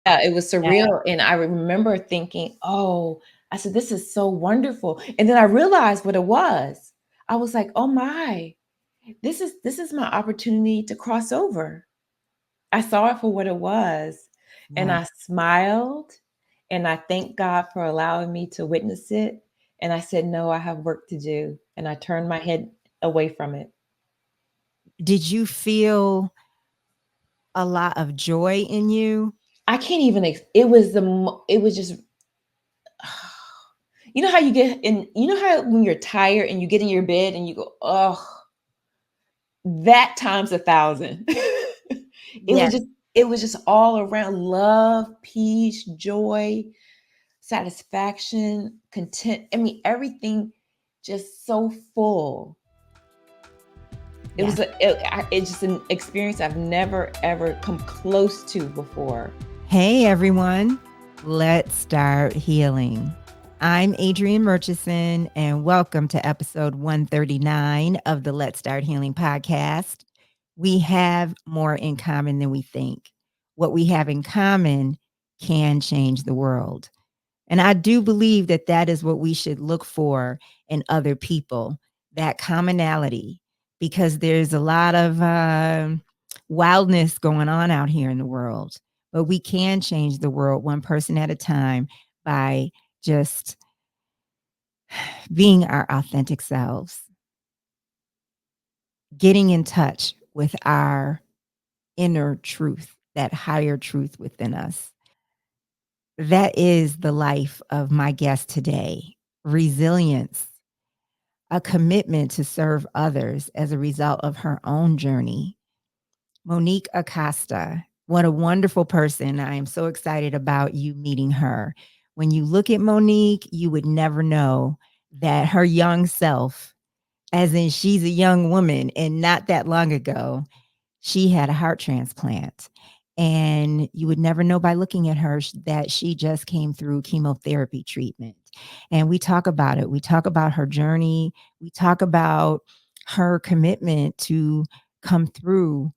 Yeah, it was Yeah. surreal, and I remember thinking, "Oh," I said, "This is so wonderful," and then I realized what it was. I was like, "Oh my, this is my opportunity to cross over." I saw it for what it was, and Yeah. I smiled, and I thanked God for allowing me to witness it, and I said, "No, I have work to do," and I turned my head away from it. Did you feel a lot of joy in you? I can't even it was it was just you know how you get in, you know how when you're tired and you get in your bed and you go, "Oh, that times 1,000." It was Yes. just it was just all around love, peace, joy, satisfaction, content. I mean, everything just so full. It Yes. was it's just an experience I've never ever come close to before. Hey, everyone. Let's start healing. I'm Adrienne Murchison, and welcome to episode 139 of the Let's Start Healing podcast. We have more in common than we think. What we have in common can change the world. And I do believe that that is what we should look for in other people, that commonality, because there's a lot of wildness going on out here in the world. But we can change the world one person at a time by just being our authentic selves, getting in touch with our inner truth, that higher truth within us. That is the life of my guest today. Resilience, a commitment to serve others as a result of her own journey. Monique Acosta, what a wonderful person. I am so excited about you meeting her. When you look at Monique, you would never know that her young self, as in she's a young woman, and not that long ago, she had a heart transplant. And you would never know by looking at her that she just came through chemotherapy treatment. And we talk about it. We talk about her journey. We talk about her commitment to come through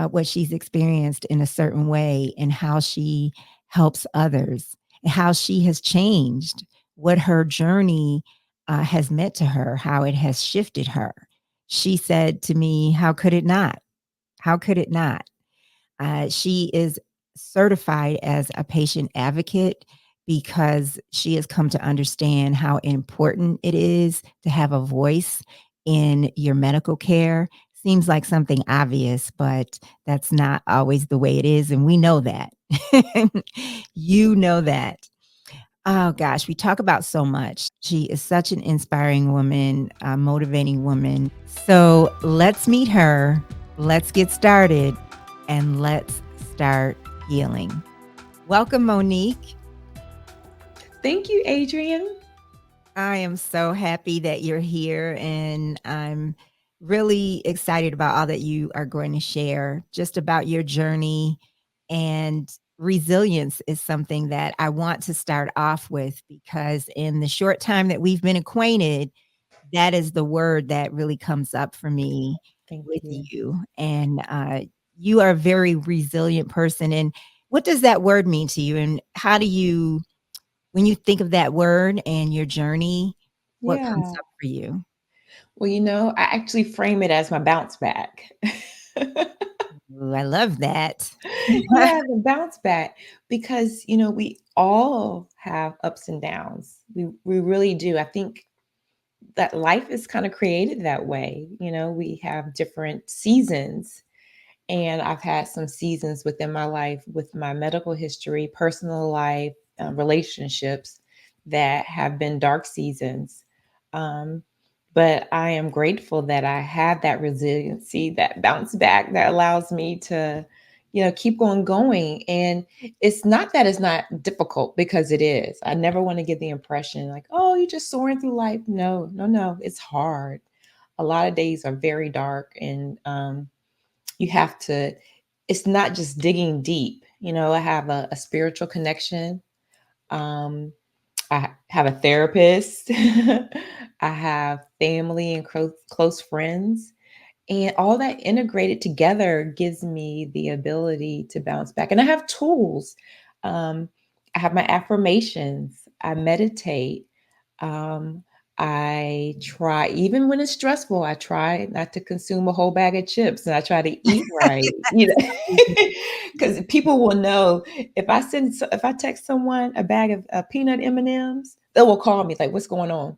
what she's experienced in a certain way and how she helps others and how she has changed, what her journey has meant to her, how it has shifted her. She said to me, "How could it not? How could it not?" She is certified as a patient advocate because she has come to understand how important it is to have a voice in your medical care. Seems like something obvious, but that's not always the way it is. And we know that. You know that. Oh gosh, we talk about so much. She is such an inspiring woman, a motivating woman. So let's meet her. Let's get started and let's start healing. Welcome, Monique. Thank you, Adrian. I am so happy that you're here, and I'm really excited about all that you are going to share just about your journey. And resilience is something that I want to start off with because, in the short time that we've been acquainted, that is the word that really comes up for me Thank with you. you. And you are a very resilient person. And what does that word mean to you? And how do you, when you think of that word and your journey, what comes Yeah. up for you? Well, I actually frame it as my bounce back. Ooh, I love that. Yeah, the bounce back because we all have ups and downs. We really do. I think that life is kind of created that way. We have different seasons, and I've had some seasons within my life with my medical history, personal life, relationships that have been dark seasons. Um, but I am grateful that I have that resiliency, that bounce back that allows me to, keep going. And it's not that it's not difficult because it is. I never want to give the impression like, oh, you're just soaring through life. No, no, no. It's hard. A lot of days are very dark, and you have to, it's not just digging deep. I have a spiritual connection. um, I have a therapist. I have family and close friends, and all that integrated together gives me the ability to bounce back, and I have tools. Um, I have my affirmations. I meditate. Um, I try, even when it's stressful, I try not to consume a whole bag of chips and I try to eat right, you know, because people will know if I text someone a bag of peanut M&Ms, they will call me like, "What's going on?"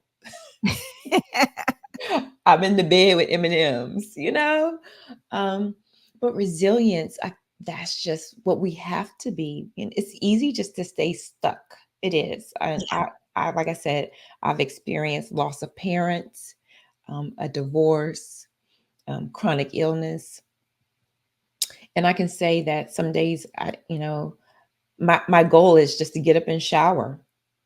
I'm in the bed with M&Ms, you know? Um, but resilience, that's just what we have to be. And it's easy just to stay stuck. It is. And I like I said, I've experienced loss of parents, a divorce, chronic illness. And I can say that some days my goal is just to get up and shower.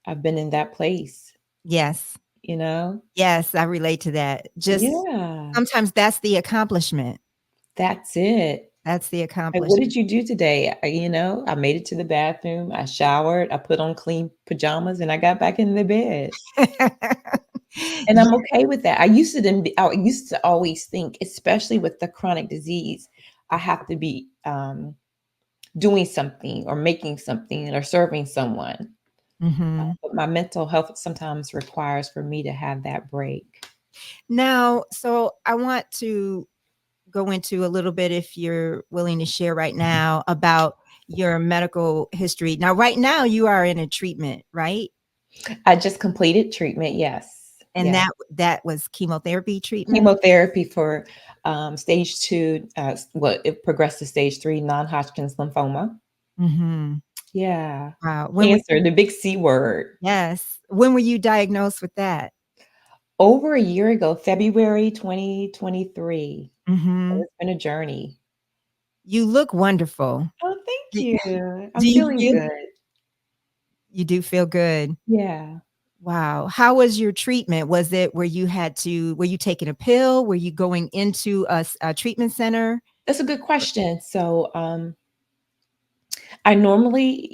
I've been in that place, Yes. you know? Yes, I relate to that. Just Yeah, sometimes that's the accomplishment. that's it. That's the Like, "What accomplishment. did you do today?" I made it to the bathroom, I showered, I put on clean pajamas, and I got back in the bed, and I'm Ye okay with that. I used to always think, especially with the chronic disease, I have to be, doing something or making something or serving someone, Mhm. but my mental health sometimes requires for me to have that break. Now, so I want to go into a little bit, if you're willing to share right now, about your medical history. Now, right now, you are in a treatment, right? I just completed treatment, yes, And yes. that was chemotherapy treatment? Chemotherapy for, stage 2, it progressed to stage 3 non-Hodgkin's lymphoma. Mhm. Yeah. Wow. Cancer, the big C word. Yes. When were you diagnosed with that? Over a year ago, February 2023. So Mhm. it's been a journey. You look wonderful. Oh, thank Do you. I'm do you feeling feel good. you do feel good? Yeah. Wow. How was your treatment? Was it were you taking a pill? Were you going into a treatment center? That's a good question. So, I normally,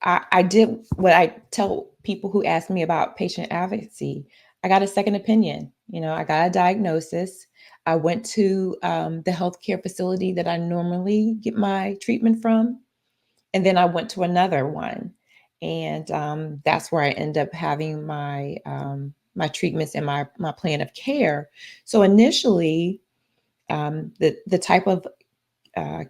I did what I tell people who ask me about patient advocacy. I got a second opinion. I got a diagnosis. I went to the healthcare facility that I normally get my treatment from, and then I went to another one, and that's where I end up having my treatments and my plan of care. So initially, the type of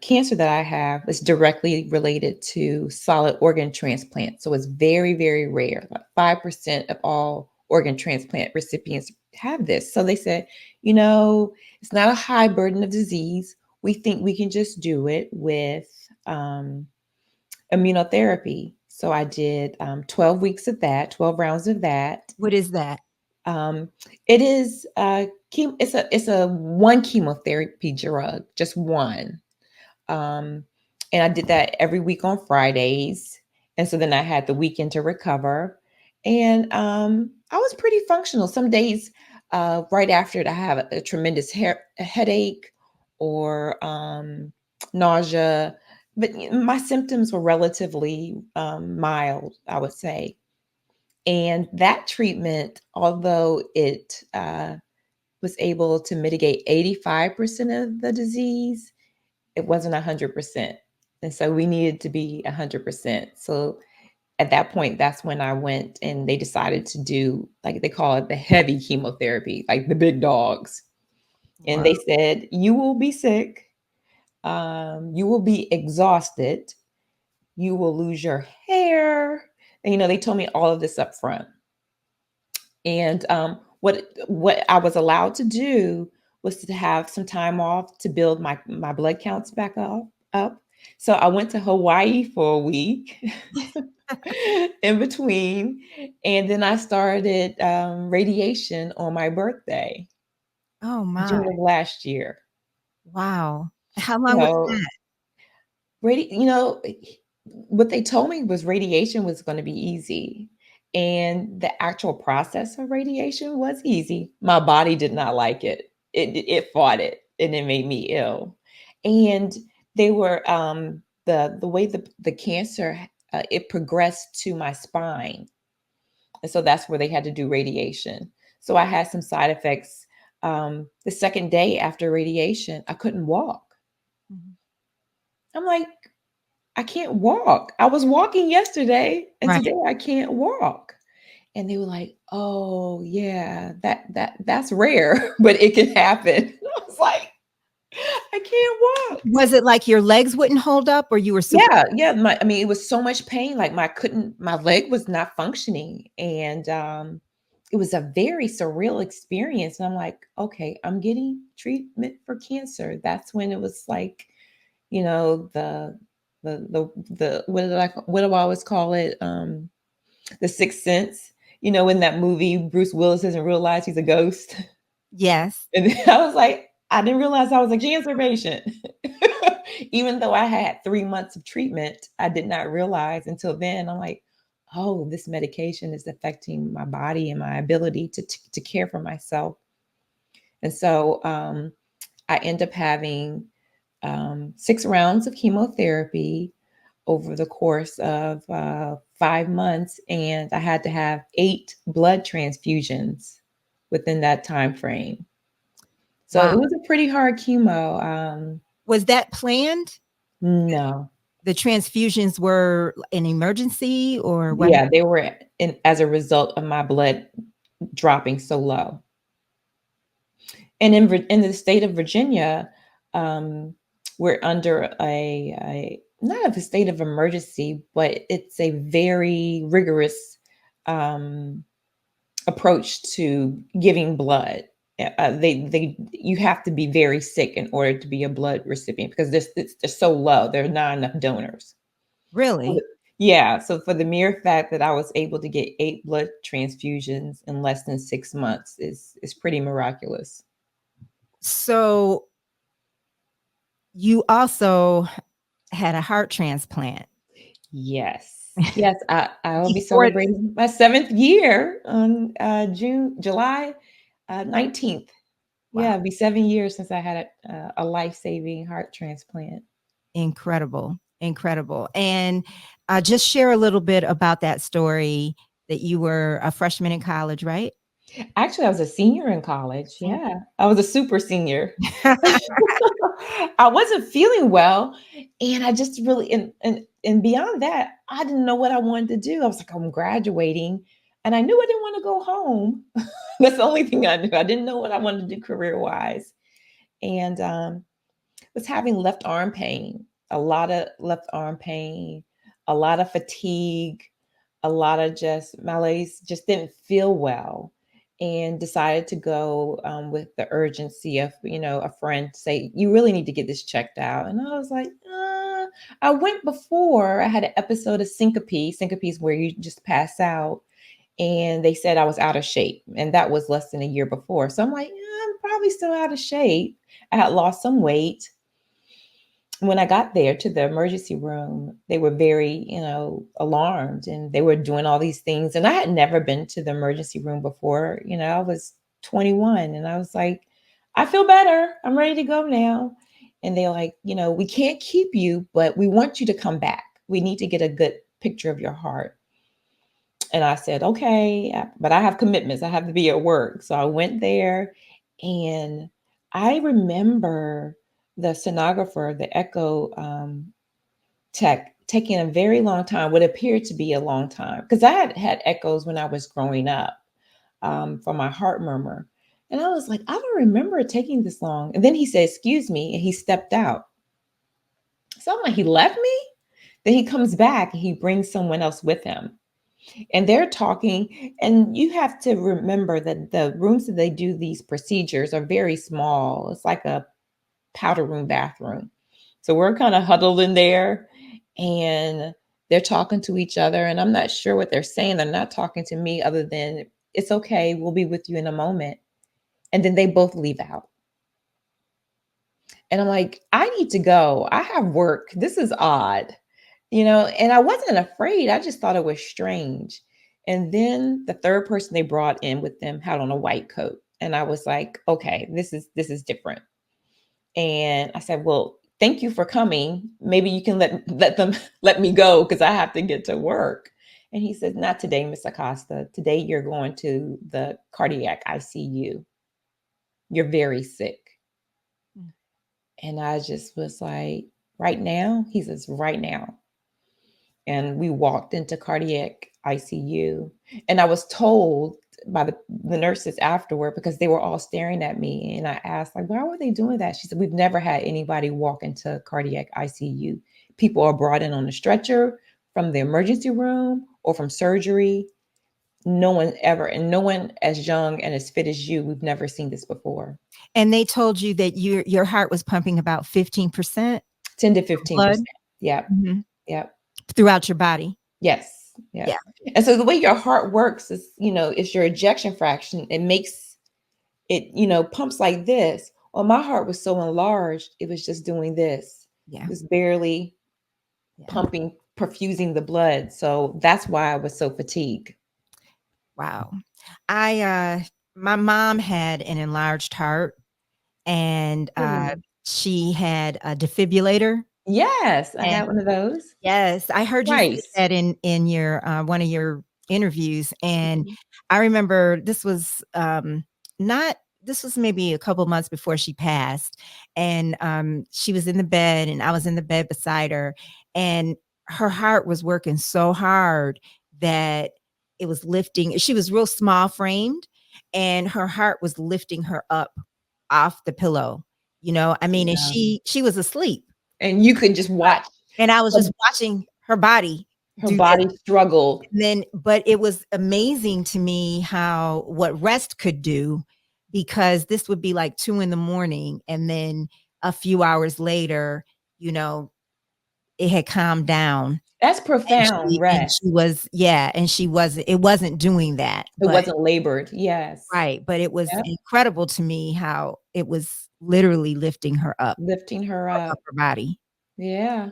cancer that I have is directly related to solid organ transplant. So it's very, very rare. Like 5% of all organ transplant recipients have this. So they said, it's not a high burden of disease. We think we can just do it with immunotherapy. So I did 12 weeks of that, 12 rounds of that. What is that? Um, it is it's a one chemotherapy drug, just one. Um, and I did that every week on Fridays. And so then I had the weekend to recover. And I was pretty functional. Some days, right after it, I have a tremendous headache or nausea. But my symptoms were relatively mild, I would say. And that treatment, although it was able to mitigate 85% of the disease, it wasn't 100%. And so we needed to be 100%. So at that point, that's when I went and they decided to do, like they call it, the heavy chemotherapy, like the big dogs. And Wow. they said, you will be sick, you will be exhausted, you will lose your hair. And, they told me all of this up front. And what I was allowed to do was to have some time off to build my blood counts back up. So I went to Hawaii for a week in between, and then I started radiation on my birthday, Oh my. June of last year. Wow. How long was So that? what they told me was radiation was gonna be easy, and the actual process of radiation was easy. My body did not like it. It fought it, and it made me ill. And they were, the way the cancer, it progressed to my spine, and so that's where they had to do radiation. So I had some side effects. The second day after radiation, I couldn't walk. Mhm. I'm like, I can't walk. I was walking yesterday and Right. today I can't walk. And they were like, "Oh, yeah, that's rare, but it can happen." I was like, "I can't walk." Was it like your legs wouldn't hold up or you were super Yeah, yeah, I mean, it was so much pain, like, my leg was not functioning, and, it was a very surreal experience, and I'm like, "Okay, I'm getting treatment for cancer." That's when it was like, the what do I always call it? The Sixth Sense. In that movie, Bruce Willis doesn't realize he's a ghost. Yes. And then I was like, I didn't realize I was a cancer patient. Even though I had 3 months of treatment, I did not realize until then. I'm like, "Oh, this medication is affecting my body and my ability to care for myself." And so, I end up having, 6 rounds of chemotherapy over the course of, 5 months, and I had to have 8 blood transfusions within that time frame. So Wow. it was a pretty hard chemo. Was that planned? No. The transfusions were an emergency or what? Yeah, they were as a result of my blood dropping so low. And in the state of Virginia, um, we're under a not a state of emergency, but it's a very rigorous um, approach to giving blood. They you have to be very sick in order to be a blood recipient because they're so low. There are not enough donors. Really? Yeah, so for the mere fact that I was able to get 8 blood transfusions in less than 6 months is pretty miraculous. So you also had a heart transplant Yes. Yes, I will be before. celebrating my 7th year on, July, 19th. Yeah, Wow, it'll be 7 years since I had a life-saving heart transplant. incredible, incredible. And just share a little bit about that story that you were a freshman in college, right? Actually, I was a senior in college, yeah. I was a super senior. I wasn't feeling well, and I just really and beyond that, I didn't know what I wanted to do. I was like, "I'm graduating," and I knew I didn't wanna go home. That's the only thing I knew. I didn't know what I wanted to do career-wise, and, was having left arm pain, a lot of left arm pain, a lot of fatigue, a lot of just malaise, just didn't feel well, and decided to go with the urgency of, a friend say, "You really need to get this checked out." And I was like, I went before. I had an episode of syncope. Syncope is where you just pass out. And they said I was out of shape. And that was less than a year before. So I'm like, I'm probably still out of shape. I had lost some weight. When I got there to the emergency room, they were very, alarmed and they were doing all these things. And I had never been to the emergency room before. I was 21 and I was like, I feel better. I'm ready to go now. And they're like, we can't keep you, but we want you to come back. We need to get a good picture of your heart. And I said, okay, but I have commitments. I have to be at work. So I went there and I remember the sonographer, the echo tech, taking a very long time, what appeared to be a long time, because I had had echoes when I was growing up for my heart murmur. And I was like, I don't remember it taking this long. And then he said, excuse me, and he stepped out. So I'm like, he left me? Then he comes back and he brings someone else with him. And they're talking, and you have to remember that the rooms that they do these procedures are very small. It's like a powder room bathroom. So we're kind of huddled in there and they're talking to each other. And I'm not sure what they're saying. They're not talking to me other than, it's okay. We'll be with you in a moment. And then they both leave out. And I'm like, I need to go. I have work. This is odd, and I wasn't afraid. I just thought it was strange. And then the third person they brought in with them had on a white coat. And I was like, okay, this is different. And I said, well, thank you for coming. Maybe you can let them let me go because I have to get to work. And he said, not today, Miss Acosta. Today you're going to the cardiac ICU. You're very sick. Mm. And I just was like, right now? He says, right now. and we walked into cardiac ICU. And I was told by the nurses afterward, because they were all staring at me. And I asked, like, why were they doing that? She said, we've never had anybody walk into cardiac ICU. People are brought in on a stretcher from the emergency room or from surgery. No one ever, and no one as young and as fit as you, we've never seen this before. And they told you that your heart was pumping about 15% 10 to blood? 15%. Yep. Mhm. Yep. Throughout your body? Yes. Yeah. Yes. And so the way your heart works is, it's your ejection fraction. It makes it, pumps like this. Well, my heart was so enlarged, it was just doing this. Yeah. It was barely Yeah. pumping, perfusing the blood. So that's why I was so fatigued. Wow. My mom had an enlarged heart, and Really? she had a defibrillator. Yes, I And had one of those yes, I heard you say twice. that in your one of your interviews, and Mhm. I remember not this was maybe a couple months before she passed, and she was in the bed, and I was in the bed beside her, and her heart was working so hard that it was lifting. She was real small framed, and her heart was lifting her up off the pillow. I mean, and Yeah. she was asleep. And you could just watch And I was her just watching her body her do this. body struggle. And then but it was amazing to me how what rest could do, because this would be like 2 in the morning, and then a few hours later, you know, it had calmed down, That's and profound rest. she was yeah, and she wasn't it wasn't doing that, It but wasn't labored. Yes. right, but it was Yep. incredible to me how it was literally lifting her Lifting her her up. upper body. Yeah,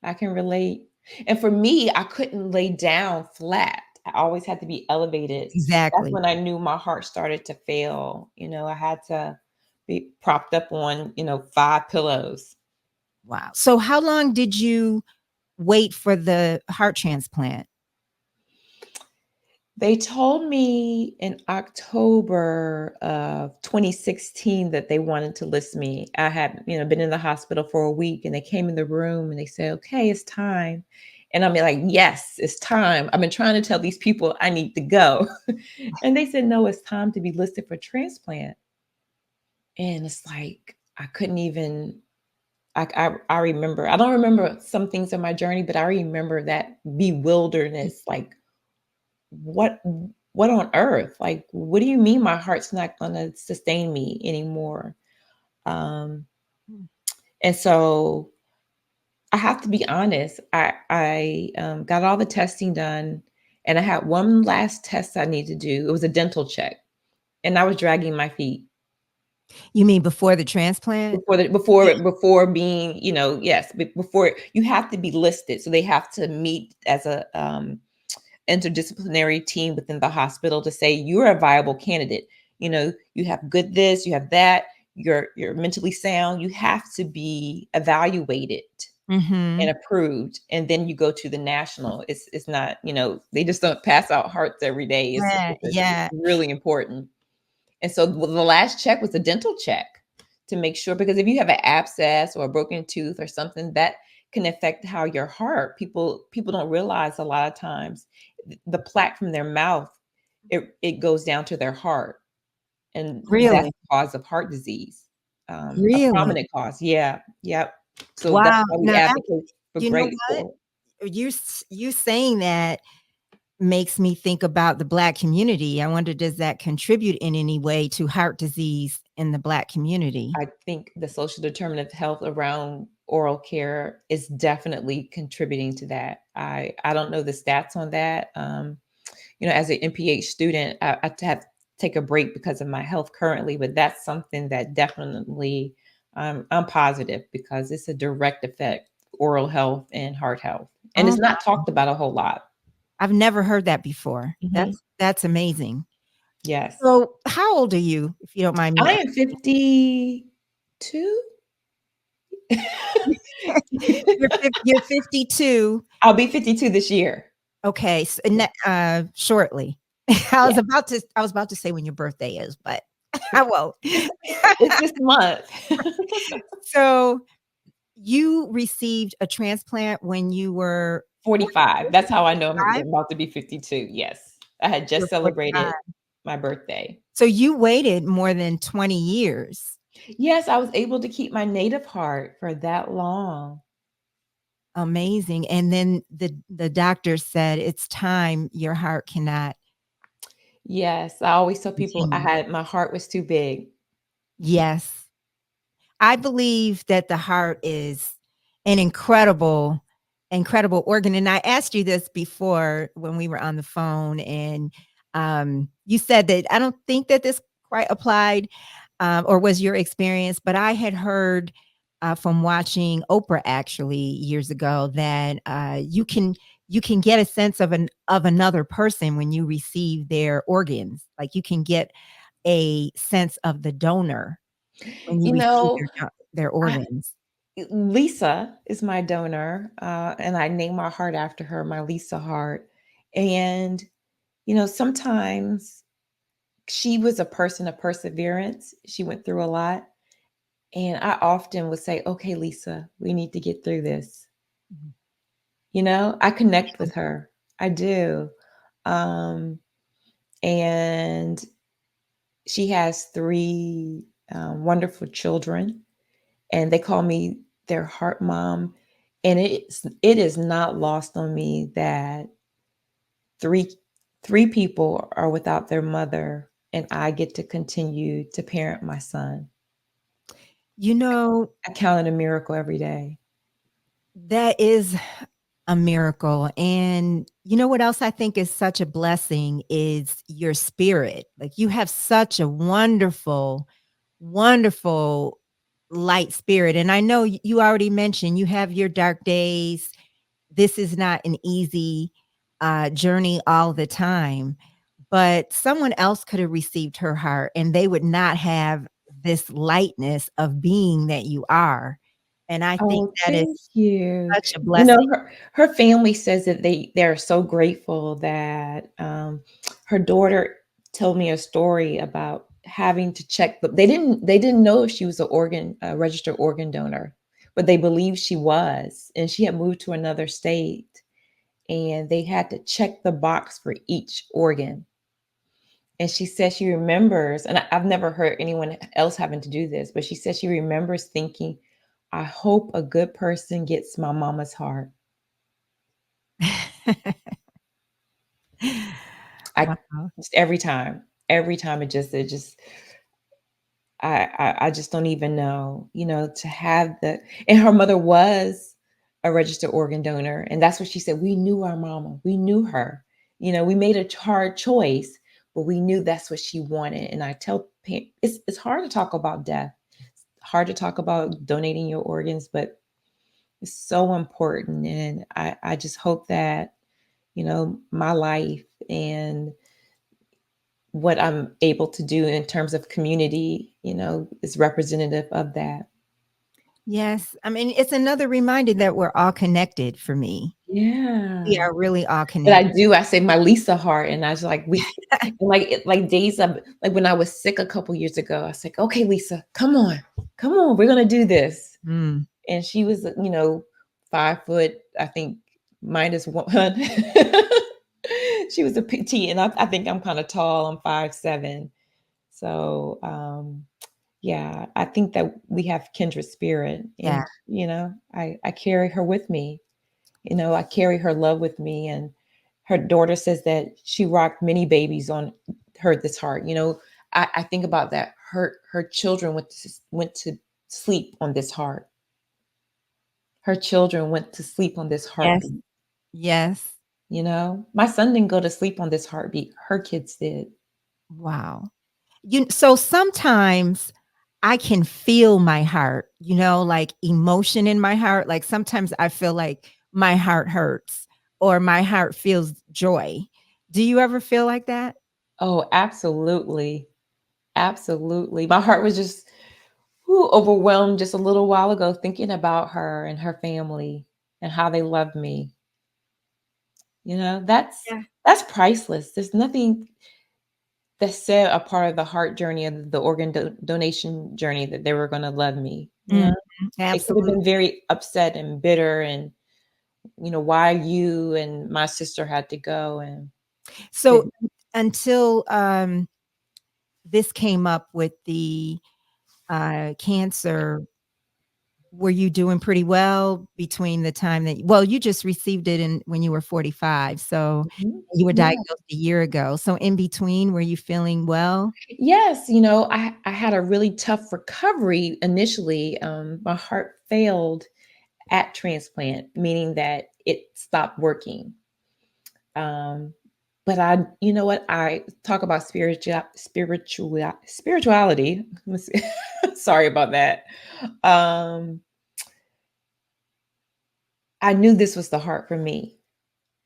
I can relate. And for me, I couldn't lay down flat. I always had to be elevated. That's Exactly. when I knew my heart started to fail. I had to be propped up on, 5 pillows. Wow. So how long did you wait for the heart transplant? They told me in October of 2016 that they wanted to list me. I had, been in the hospital for a week, and they came in the room and they said, "Okay, it's time." And I'm like, "Yes, it's time. I've been trying to tell these people I need to go." And they said, "No, it's time to be listed for transplant." And it's like I couldn't even I remember. I don't remember some things in my journey, but I remember that bewilderness, like what what on earth? Like, what do you mean my heart's not gonna sustain me anymore? Um, Mm. and so I have to be honest. I got all the testing done, and I had one last test I need to do. It was a dental check, and I was dragging my feet You mean before the transplant? Yeah. before being, yes, before you have to be listed. So they have to meet as a interdisciplinary team within the hospital to say you're a viable candidate. You have good this, you have that, you're mentally sound. You have to be evaluated and Mhm. approved, and then you go to the national. It's not, they just don't pass out hearts every day. Yeah, It's yeah. really important. And so the last check was a dental check to make sure, because if you have an abscess or a broken tooth or something, that can affect how your heart. People don't realize a lot of times the plaque from their mouth, it goes down to their heart, and that's Really? the cause of heart disease. A Really? prominent cause. Yeah. Yep. So that's Wow. why we Now that advocate for you know what? grateful. You saying that makes me think about the Black community. I wonder, does that contribute in any way to heart disease in the Black community? I think the social determinant of health around oral care is definitely contributing to that. I don't know the stats on that. As an MPH student, I have to take a break because of my health currently, but that's something that definitely I'm positive, because it's a direct effect, oral health and heart health, and Oh, it's not talked about a whole lot. I've never heard that before. Mhm. That's amazing. Yes, So, how old are you, if you don't mind me I asking? am 52. You're 52. I'll be 52 this year. Okay, shortly. Yeah. I was about to say when your birthday is, but I won't. It's this month. So, you received a transplant when you were 45. That's how I know I'm 45? about to be 52. Yes. I had You're just 45. celebrated my birthday. So you waited more than 20 years. Yes, I was able to keep my native heart for that long. Amazing. And then the doctor said, "It's time. Your heart cannot Yes, I always tell people I continue." had my heart was too big. Yes. I believe that the heart is an incredible organ, and I asked you this before when we were on the phone, and, you said that I don't think that this quite applied, or was your experience, but I had heard, from watching Oprah actually years ago that, you can get a sense of another person when you receive their organs, like, you can get a sense of the donor when you You receive know, their I organs. Lisa is my donor, and I named my heart after her, my Lisa heart. And, sometimes she was a person of perseverance. She went through a lot. And I often would say, okay, Lisa, we need to get through this. Mhm. I connect with her. I do. Um, and she has three wonderful children, and they call me their heart mom. And it is not lost on me that three three people are without their mother, and I get to continue to parent my son. You know, I count it a miracle every day. that is a miracle, and you know what else I think is such a blessing is your spirit. Like, you have such a wonderful light spirit, and I know you already mentioned you have your dark days. This is not an easy, journey all the time, but someone else could have received her heart, and they would not have this lightness of being that you are, and I think Oh, that is thank you. such a blessing. Her family says that they're so grateful that, her daughter told me a story about having to check they didn't know if she was a registered organ donor, but they believed she was, and she had moved to another state, and they had to check the box for each organ. And she said she remembers, and I've never heard anyone else having to do this, but she said she remembers thinking, I hope a good person gets my mama's heart. I Wow. just every time it just I just don't even know, to have and her mother was a registered organ donor, and that's what she said. We knew our mama. We knew her. We made a hard choice, but we knew that's what she wanted. And I tell it's hard to talk about death. It's hard to talk about donating your organs, but it's so important. And I just hope that, my life and what I'm able to do in terms of community, is representative of that. Yes, I mean, it's another reminder that we're all connected for me. We Yeah. are really all But connected. I say my Lisa heart, and I was like, like days of like when I was sick a couple years ago, I was like, okay, Lisa, come on, we're gonna do this. Mm. And she was, 5 foot, I think -1. She was a petite, and I think I'm kind of tall. I'm 5'7". So yeah, I think that we have kindred spirit, Yeah. and I carry her with me. I carry her love with me, and her daughter says that she rocked many babies on her this heart. I think about that. Her children went to sleep on this heart. Her children went to sleep on this Yes. heartbeat. Yes. My son didn't go to sleep on this heartbeat. Her kids did. Wow. So sometimes I can feel my heart, like emotion in my heart. Like sometimes I feel like my heart hurts or my heart feels joy. Do you ever feel like that? Oh, absolutely. Absolutely. My heart was just overwhelmed just a little while ago thinking about her and her family and how they love me. That's Yeah. that's priceless. There's nothing that's said a part of the heart journey of the organ donation journey that they were going to love me. Mhm. They could have Absolutely. been very upset and bitter, and why you and my sister had to go and So did. until this came up with the cancer, were you doing pretty well between the time that well, you just received it in when you were 45, so Mhm. you were Yeah. diagnosed a year ago. So in between, were you feeling well? Yes, I had a really tough recovery initially. My heart failed at transplant, meaning that it stopped working. Um, but you know what? I talk about spirituality. Sorry about that. Um, I knew this was the heart for me.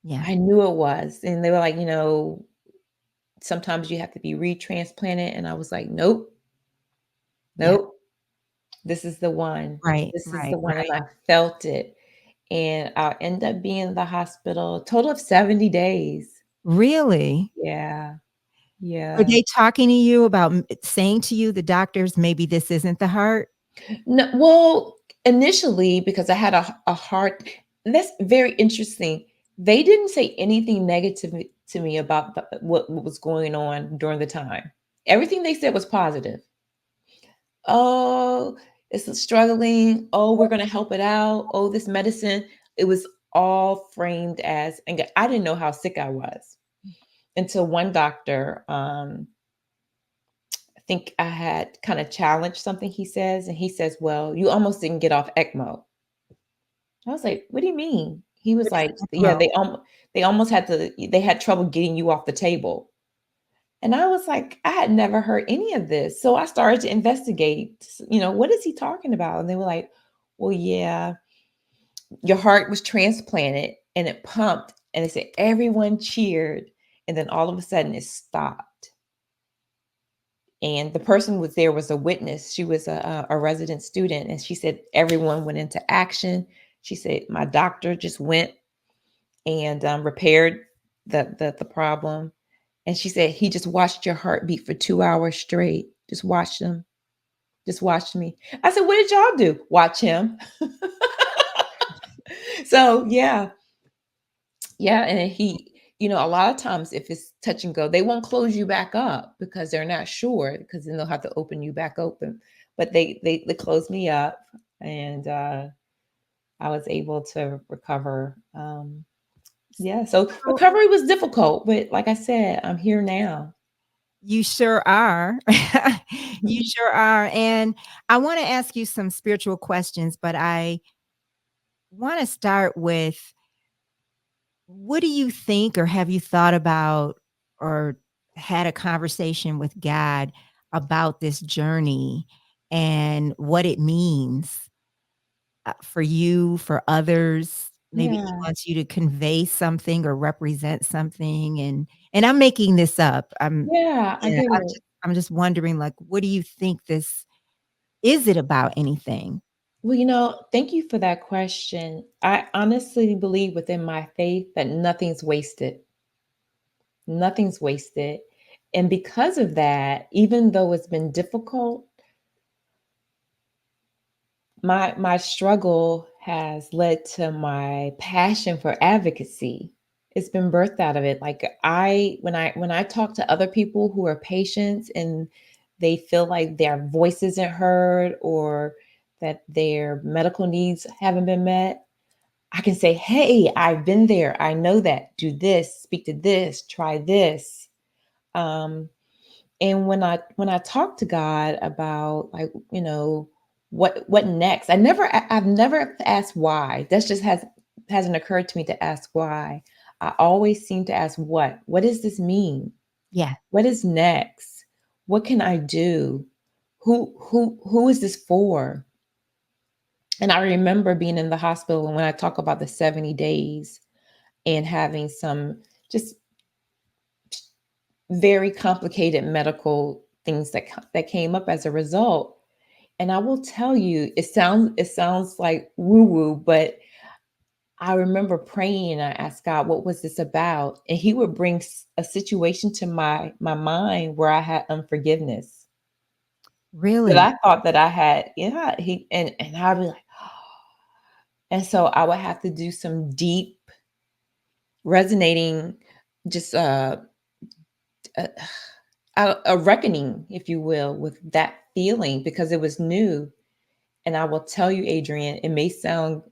Yeah, I knew it was, and they were like, sometimes you have to be retransplanted, and I was like, nope, yeah. nope. This is the one. Right, This is right, the one, and right. I felt it, and I end up being in the hospital a total of 70 days. Really? Yeah, Were yeah. they talking to you about saying to you, the doctors, "Maybe this isn't the heart?" No, well, initially, because I had a heart, that's very interesting. They didn't say anything negative to me about what was going on during the time. Everything they said was positive. "Oh, it's struggling. Oh, we're gonna help it out. Oh, this medicine." It was all framed as, and I didn't know how sick I was until one doctor, I think I had kind of challenged something he says, and he says, "Well, you almost didn't get off ECMO." I was like, "What do you mean?" He was What is like, "Yeah, ECMO? they almost they had trouble getting you off the table." And I was like, I had never heard any of this. So I started to investigate, what is he talking about? And they were like, well, yeah, your heart was transplanted and it pumped. And they said everyone cheered. And then all of a sudden it stopped. And the person was there was a witness. She was a resident student. And she said everyone went into action. She said, my doctor just went and repaired the problem. And she said, he just watched your heartbeat for 2 hours straight. Just watched him. Just watched me. I said, what did y'all do? Watch him. So yeah, yeah. And a lot of times if it's touch and go, they won't close you back up because they're not sure because then they'll have to open you back open. But they closed me up and I was able to recover. Yeah. So So recovery was difficult, but like I said, I'm here now. you sure are. You sure are, and I wanna ask you some spiritual questions, but I wanna start with, what do you think or have you thought about or had a conversation with God about this journey and what it means, for you, for others? Maybe he Yeah. wants you to convey something or represent something, and I'm making this up. Yeah, I Yeah, get it. I'm just wondering, like, what do you think this is it about anything? Well, thank you for that question. I honestly believe within my faith that nothing's wasted. Nothing's wasted. And because of that, even though it's been difficult, my struggle has led to my passion for advocacy. It's been birthed out of it. Like when I talk to other people who are patients and they feel like their voice isn't heard or that their medical needs haven't been met, I can say, "Hey, I've been there. I know that. Do this, speak to this, try this." Um, and when I talk to God about like, what next? I've never asked why. That's just hasn't occurred to me to ask why. I always seem to ask what. What does this mean? Yeah. What is next? What can I do? Who is this for? And I remember being in the hospital and when I talk about the 70 days and having some just very complicated medical things that came up as a result. And I will tell you, it sounds like woo woo, but I remember praying and I asked God, what was this about? And He would bring a situation to my mind where I had unforgiveness that Really? I thought that I had. Yeah, He and I'd be like, And so I would have to do some deep resonating, just a, a reckoning, if you will, with that feeling because it was new. And I will tell you, Adrian, it may sound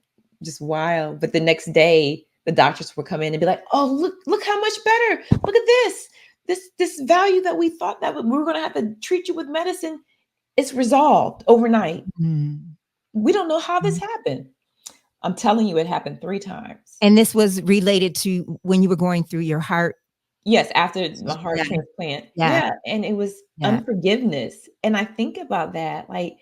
just wild, but the next day the doctors would come in and be like, "Oh, look how much better! Look at this, this value that we thought that we were going to have to treat you with medicine. It's resolved overnight. Mm. We don't know how this Mm. happened." I'm telling you, it happened 3 times. And this was related to when you were going through your heart. Yes, after my heart Yeah, transplant. yeah, Yeah, and it was yeah, unforgiveness. And I think about that, like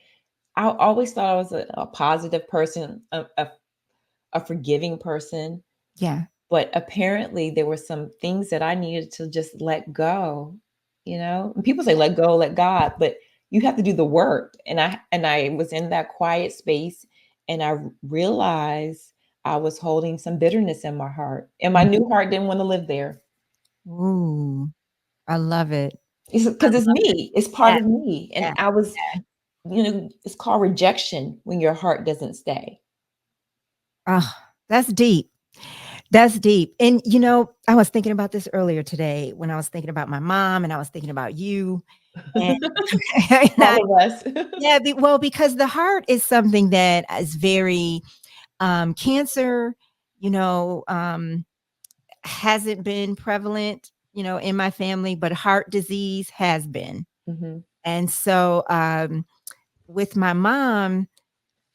I always thought I was a positive person, a forgiving person, yeah. but apparently there were some things that I needed to just let go, you know? And people say let go, let God, but you have to do the work. And I was in that quiet space and I realized I was holding some bitterness in my heart. And my Mhm. new heart didn't want to live there. Ooh, I love it. It's I because it's love it. me. It's part Yeah, of me. And yeah, I was, yeah. it's called rejection when your heart doesn't stay. Oh, that's deep. That's deep. And, I was thinking about this earlier today when I was thinking about my mom and I was thinking about you. And, and All I, of us. yeah, well, because the heart is something that is very, cancer, you know, um, hasn't been prevalent, in my family, but heart disease has been. Mhm. And so, with my mom,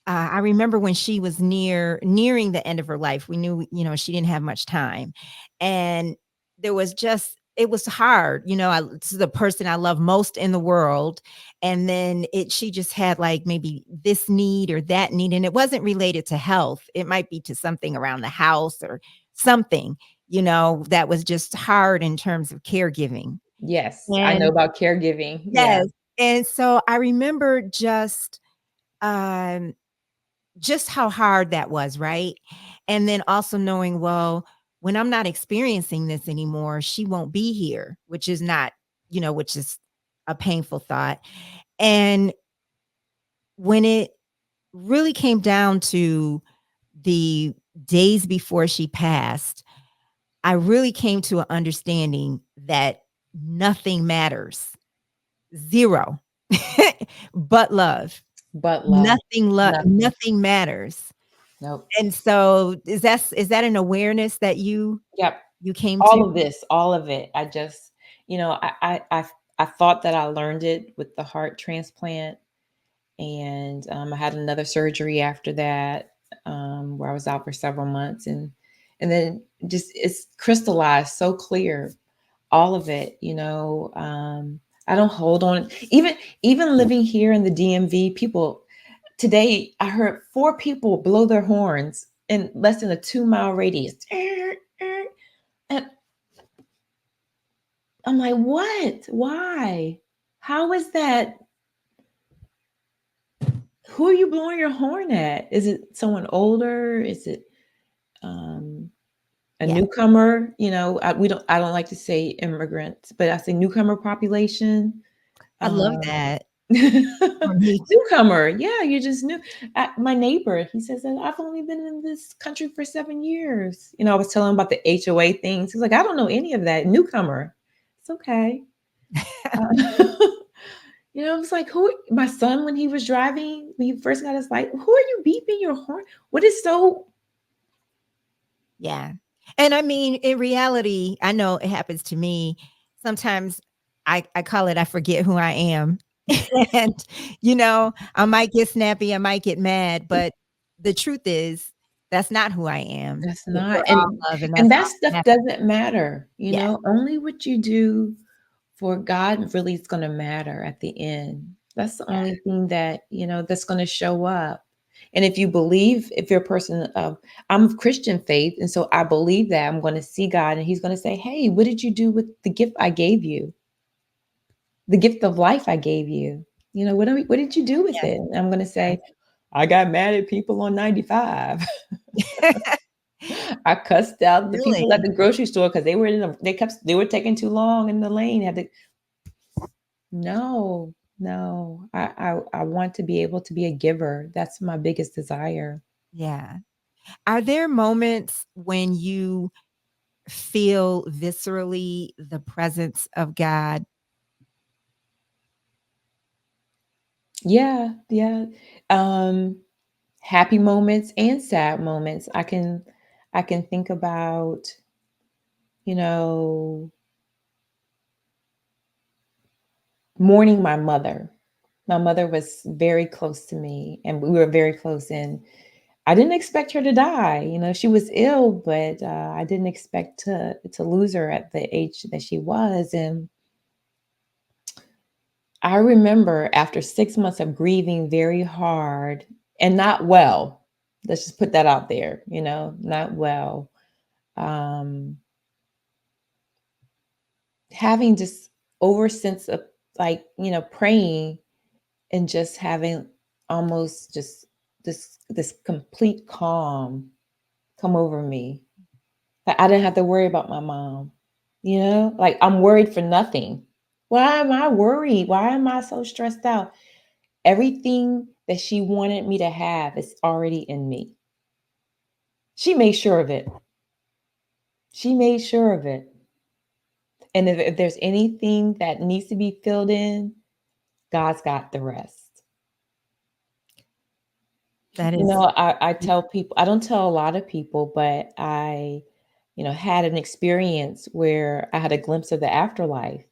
I remember when she was nearing the end of her life, we knew, she didn't have much time. And there was just it was hard, this is the person I love most in the world. And then she just had like maybe this need or that need. And it wasn't related to health. It might be to something around the house or something, that was just hard in terms of caregiving. Yes, I know And about caregiving. Yeah. yes. And so I remember um just how hard that was, right? And then also knowing, well, when I'm not experiencing this anymore, she won't be here, which is a painful thought. And when it really came down to the days before she passed, I really came to an understanding that nothing matters. Zero. But love. But love, nothing. Nothing matters. Nope. And so is that an awareness that Yep. you came to? All of this, all of it. I just, I thought that I learned it with the heart transplant, and I had another surgery after that, where I was out for several months, and then just it's crystallized so clear, all of it. I don't hold on. Even living here in the DMV, people today, I heard 4 people blow their horns in less than a 2-mile radius. And I'm like, what? Why? How is that? Who are you blowing your horn at? Is it someone older? Is it um, a Yeah, newcomer? I don't like to say immigrants, but I say newcomer population. I love Um, that. For me, newcomer, yeah, you just new. My neighbor, he says that I've only been in this country for 7 years. I was telling him about the HOA things. He's like, I don't know any of that. Newcomer, it's okay. Uh, it's like who my son when he was driving when he first got his light. Who are you beeping your horn? What is so? yeah. And I mean, in reality, I know it happens to me. Sometimes I call it I forget who I am. And, I might get snappy, I might get mad, but the truth is that's not who I am. That's We're not, all and love, and and that's all that that stuff matters. doesn't matter. Yeah, Only what you do for God really is going to matter at the end. That's the yeah, only thing that, that's going to show up. And if you're a person of, I'm of Christian faith, and so I believe that I'm going to see God and he's going to say, "Hey, what did you do with the gift I gave you? The gift of life I gave you? What did you do with yeah, it?" And I'm going to yeah. say, "I got mad at people on 95. I cussed out the Really? people at the grocery store because they were taking too long in the lane. Had to No, no. I want to be able to be a giver. That's my biggest desire. Yeah. Are there moments when you feel viscerally the presence of God? Yeah, yeah. Um, Happy moments and sad moments. I can think about, you know, mourning my mother. My mother was very close to me and we were very close, and I didn't expect her to die. She was ill, but I didn't expect to lose her at the age that she was. And I remember after 6 months of grieving very hard and not well, let's just put that out there, not well. Um, Having just over sense of, like, praying and just having almost just this complete calm come over me. Like I didn't have to worry about my mom. Like I'm worried for nothing. Why am I worried? Why am I so stressed out? Everything that she wanted me to have is already in me. She made sure of it. She made sure of it. And if there's anything that needs to be filled in, God's got the rest. That is I tell people, I don't tell a lot of people, but I, had an experience where I had a glimpse of the afterlife.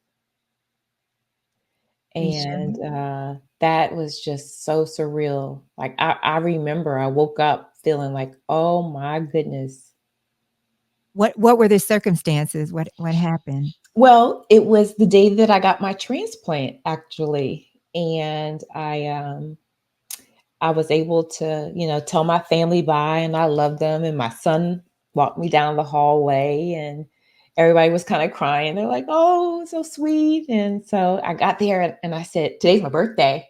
you sure? And that was just so surreal. Like I remember I woke up feeling like, oh my goodness. What were the circumstances? What happened? Well, it was the day that I got my transplant, actually. And I was able to, tell my family bye and I love them. And my son walked me down the hallway and everybody was kind of crying. They're like, oh, so sweet. And so I got there and I said, today's my birthday.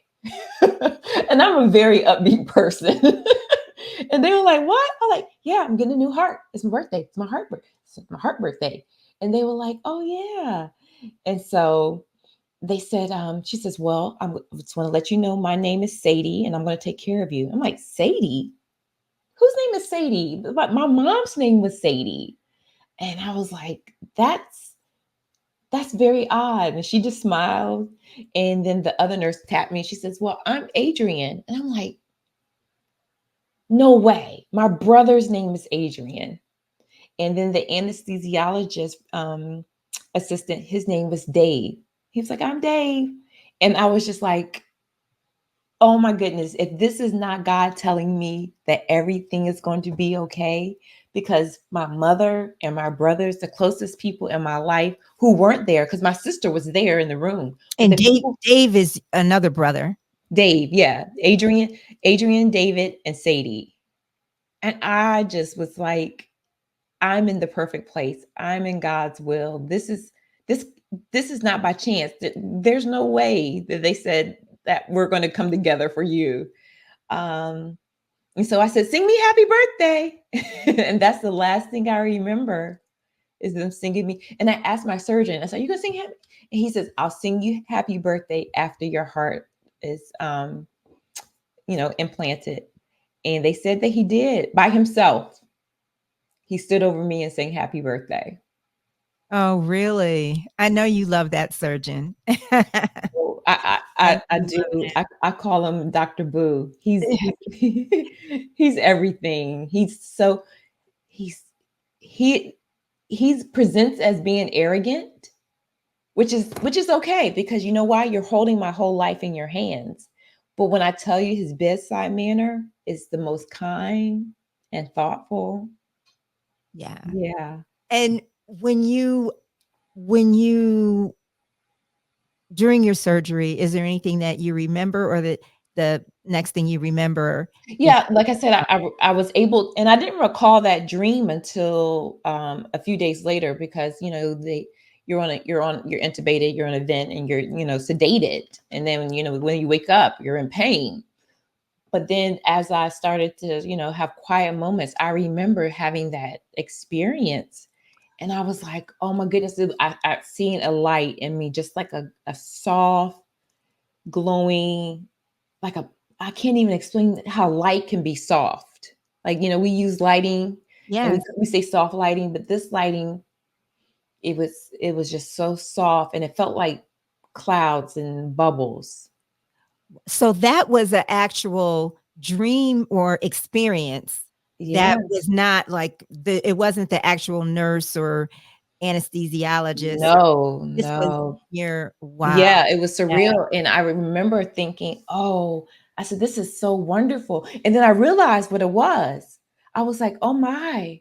And I'm a very upbeat person. And they were like, what? I'm like, yeah, I'm getting a new heart. It's my birthday. It's my heart birthday. And they were like, oh yeah. And so they said, she says, well, I just want to let you know my name is Sadie and I'm going to take care of you. I'm like, Sadie? Whose name is Sadie? But my mom's name was Sadie. And I was like, that's very odd. And she just smiled. And then the other nurse tapped me and she says, well, I'm Adrian. And I'm like, no way. My brother's name is Adrian. And then the anesthesiologist assistant, his name was Dave. He was like, I'm Dave. And I was just like, oh my goodness, if this is not God telling me that everything is going to be okay, because my mother and my brothers, the closest people in my life who weren't there, because my sister was there in the room, but And the people, Dave is another brother. Dave, yeah, Adrian, David, and Sadie. And I just was like, I'm in the perfect place. I'm in God's will. This this is not by chance. There's no way that they said that we're going to come together for you. Um, and so I said, "Sing me happy birthday," and that's the last thing I remember is them singing me. And I asked my surgeon, I said, "You gonna sing happy?" And he says, "I'll sing you happy birthday after your heart is, implanted." And they said that he did by himself. He stood over me and sang happy birthday. Oh, really? I know you love that surgeon. So I I do do. love that. I call him Dr. Boo. He's everything. He's he he presents as being arrogant, which is okay, because you know why? You're holding my whole life in your hands. But when I tell you his bedside manner is the most kind and thoughtful. Yeah. Yeah. And when you during your surgery, is there anything that you remember or the next thing you remember is Yeah, like I said, I was able, and I didn't recall that dream until a few days later, because you're intubated, you're on a vent, and you're sedated, and then when you wake up, you're in pain. But then as I started to have quiet moments, I remember having that experience, and I was like, oh my goodness, I seen a light in me, just like a soft, glowing, like a I can't even explain how light can be soft. Like, we use lighting and we Yes. we say soft lighting, but this lighting, it was just so soft and it felt like clouds and bubbles. So that was an actual dream or experience that was Yes. not like it wasn't the actual nurse or anesthesiologist. No, This was no. your wow. Yeah, it was Yeah. surreal, and I remember thinking, "Oh," I said, "This is so wonderful," and then I realized what it was. I was like, "Oh my,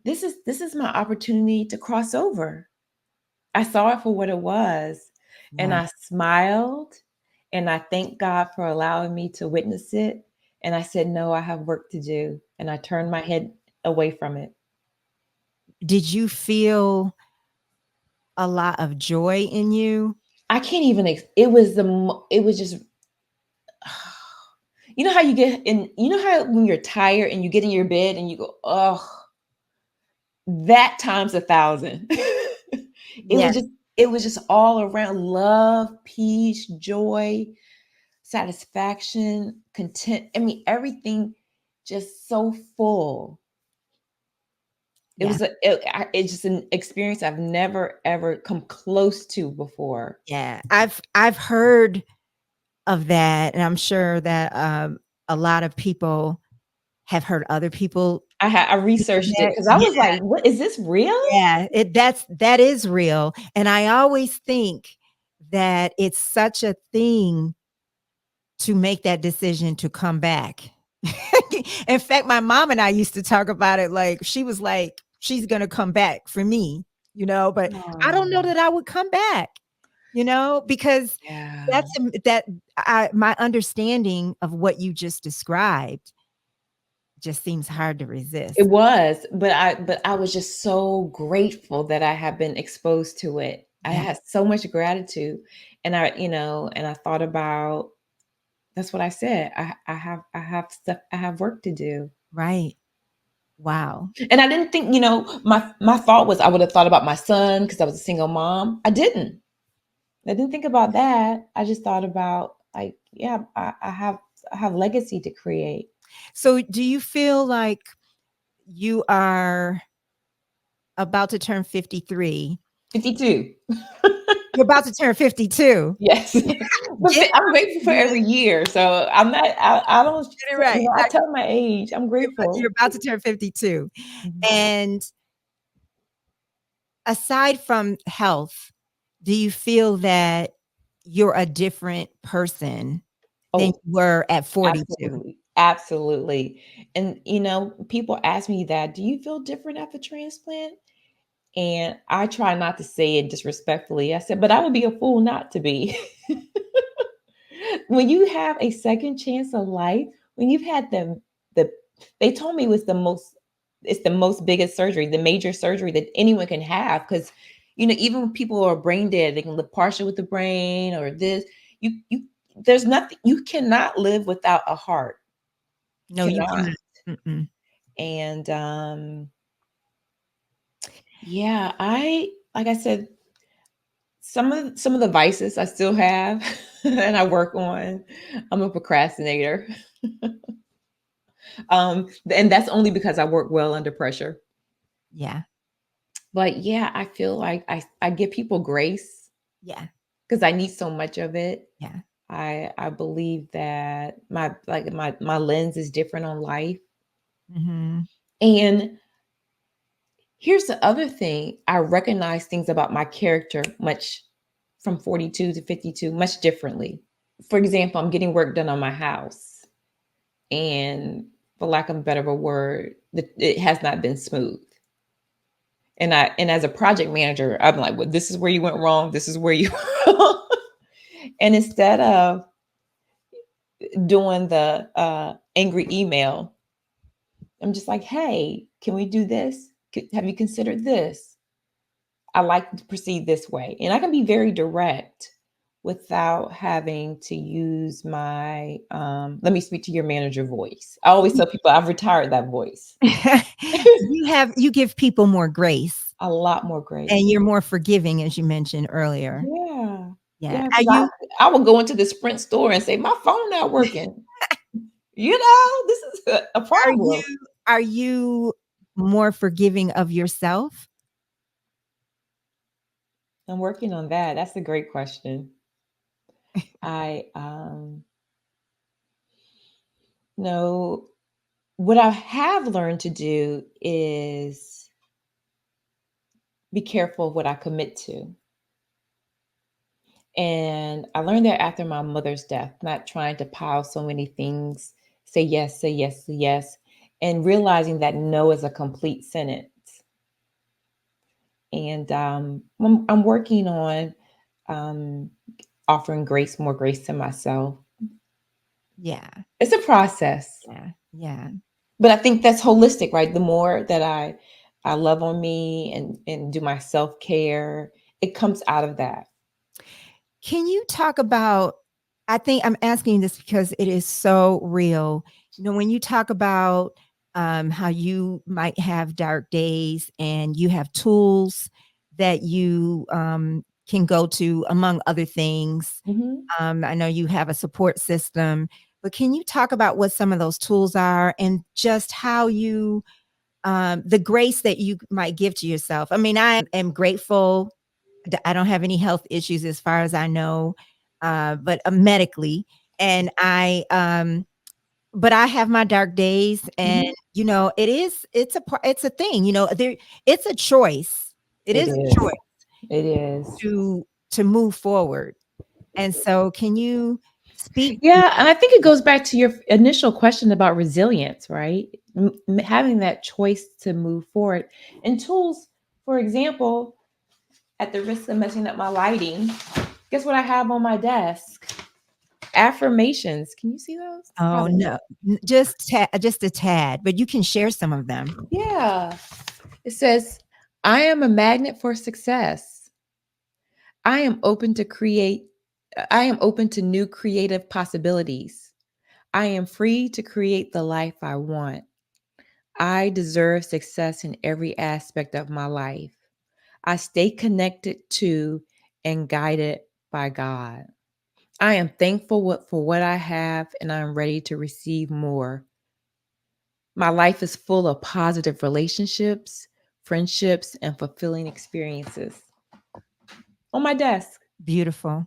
this is my opportunity to cross over." I saw it for what it was, and Yeah. I smiled, and I thanked God for allowing me to witness it, and I said, "No, I have work to do," and I turned my head away from it. Did you feel a lot of joy in you? I can't even it was just how you get in how when you're tired and you get in your bed and you go, "Oh, that times 1,000." It was Yes. just it was just all around love, peace, joy, satisfaction, content. I mean, everything just so full. It Yeah. was it's just an experience I've never ever come close to before. Yeah. I've heard of that, and I'm sure that a lot of people have heard other people I doing researched it that. because I Yeah. was like, "What is this real?" Yeah, that is real, and I always think that it's such a thing to make that decision to come back. In fact, my mom and I used to talk about it like she was like, "She's gonna come back for me," but I don't know Oh, that I would come back, because yeah. that I my understanding of what you just described just seems hard to It resist. was, but I was just so grateful that I have been exposed to it. I Yeah, had so much gratitude, and I thought about that's what I said. I have stuff, I have work to do. right. Wow. And I didn't think, my thought was I would have thought about my son because I was a single mom. I didn't. I didn't think about that. I just thought about like, yeah, I have legacy to create. So do you feel like you are about to turn 53? 52. You're about to turn 52. Yes. But Get I'm grateful for yeah, every year. So I don't, get it right. I tell my age. I'm You're grateful. about to turn 52. Mhm. And aside from health, do you feel that you're a different person than Oh, you were at 42? absolutely. Absolutely. And people ask me that, do you feel different after transplant? And I try not to say it disrespectfully. I said, but I would be a fool not to be. When you have a second chance of life, when you've had the they told me it's the most biggest surgery, the major surgery that anyone can have because even when people are brain dead, they can live partial with the brain or this. You there's nothing you cannot live without a heart. No, you Cannot. cannot. Mm-mm. And yeah, I like I said, some of the vices I still have and I work on. I'm a procrastinator. And that's only because I work well under pressure. Yeah. But yeah, I feel like I give people grace Yeah. because I need so much of it. Yeah. I believe that my lens is different on life. Mhm. And here's the other thing, I recognize things about my character much from 42 to 52 much differently. For example, I'm getting work done on my house, and for lack of a better word, it has not been smooth. And as a project manager, I'm like, well, this is where you went wrong. This is where you and instead of doing the angry email, I'm just like, hey, can we do this? Have you considered this? I like to proceed this way. And I can be very direct without having to use my let me speak to your manager voice. I always tell people I've retired that voice. You give people more grace, A lot more grace. and you're more forgiving, as you mentioned earlier. Yeah. Yeah. Yeah. Are Because you I would go into the Sprint store and say, my phone not working. This is a Are problem. you are you more forgiving of yourself? I'm working on that. That's a great question. I know what I have learned to do is be careful of what I commit to. And I learned that after my mother's death, not trying to pile so many things, say yes, say yes, say yes, and realizing that no is a complete sentence. And I'm working on um, offering grace, more grace to myself. Yeah, It's a process, yeah, yeah. but I think that's holistic, right? The more that I love on me and do my self care, it comes out of that. Can you talk about I think I'm asking this because it is so real. You know, when you talk about, how you might have dark days and you have tools that you, can go to among other things. Mhm. I know you have a support system, but can you talk about what some of those tools are and just how you the grace that you might give to yourself? I mean, I am grateful. I don't have any health issues as far as I know, but medically, and but I have my dark days, and Mhm. you know, it's a thing. You know, it's a choice. It It is a choice is. It is. to move forward. And so, can you speak to Yeah, and I think it goes back to your initial question about resilience, right? Having that choice to move forward. And tools, for example, at the risk of messing up my lighting, guess what I have on my desk? Affirmations. Can you see those? Oh, Probably no. not. Just a tad, but you can share some of them. Yeah. It says, I am a magnet for success. I am open to create. I am open to new creative possibilities. I am free to create the life I want. I deserve success in every aspect of my life. I stay connected to and guided by God. I am thankful for what I have and I am ready to receive more. My life is full of positive relationships, friendships, and fulfilling experiences. On my desk, Beautiful,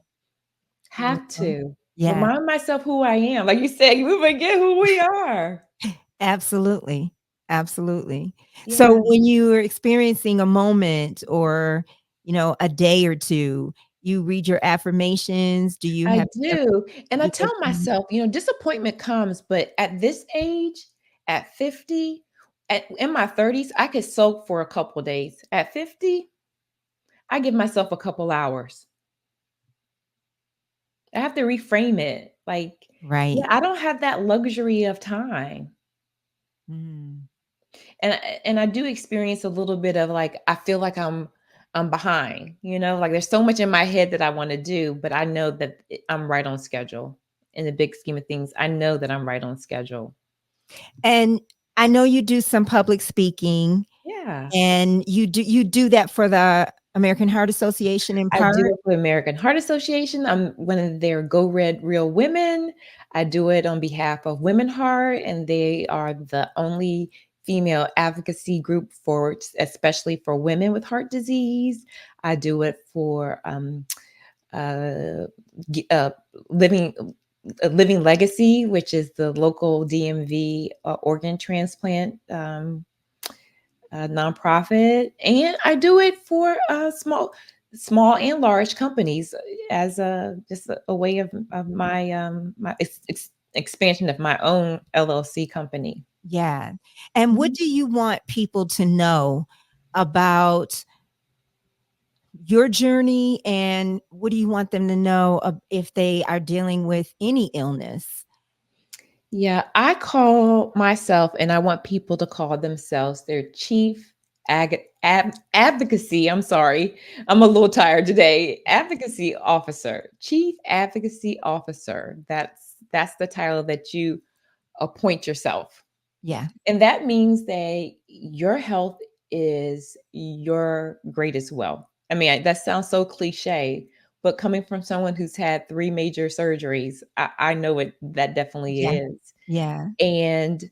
have beautiful. to Yeah, remind myself who I am. Like you said, we forget who we are. absolutely, absolutely. So, Yeah. when you're experiencing a moment or, you know, a day or 2, you read your affirmations? Do you I have do, and I you go tell through myself, disappointment comes, but at this age, at 50, in my 30s, I could soak for a couple days. At 50, I give myself a couple hours. I have to reframe it. Like, right. yeah, I don't have that luxury of time. Mm. And I do experience a little bit of like I feel like I'm behind, like there's so much in my head that I want to do, but I know that I'm right on schedule. In the big scheme of things, I know that I'm right on schedule. And I know you do some public speaking, Yeah. and you do that for the American Heart Association in I do part? it for American Heart Association. I'm one of their Go Red Real Women. I do it on behalf of Women Heart, and they are the only female advocacy group for especially for women with heart disease. I do it for uh, uh, living Living Legacy, which is the local DMV organ transplant nonprofit, and I do it for small and large companies as a way of my expansion of my own LLC company. Yeah. And what Mhm. do you want people to know about your journey, and what do you want them to know if they are dealing with any illness? Yeah, I call myself, and I want people to call themselves their chief advocacy. I'm sorry, I'm a little tired today. Advocacy officer, chief advocacy officer. That's the title that you appoint yourself. Yeah. And that means that your health is your greatest wealth. I mean, that sounds so cliche, but coming from someone who's had 3 major surgeries, I know what that definitely Yeah. is. Yeah. And,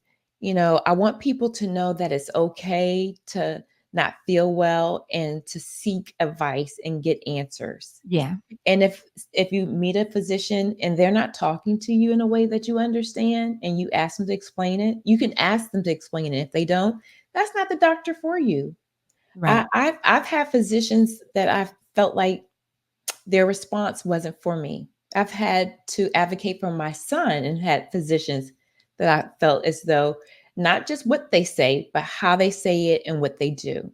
I want people to know that it's okay to not feel well and to seek advice and get answers. Yeah. And if you meet a physician and they're not talking to you in a way that you understand and you ask them to explain it, you can ask them to explain it. If they don't, that's not the doctor for you. Right. I've had physicians that I've felt like their response wasn't for me. I've had to advocate for my son and had physicians that I felt as though not just what they say, but how they say it and what they do.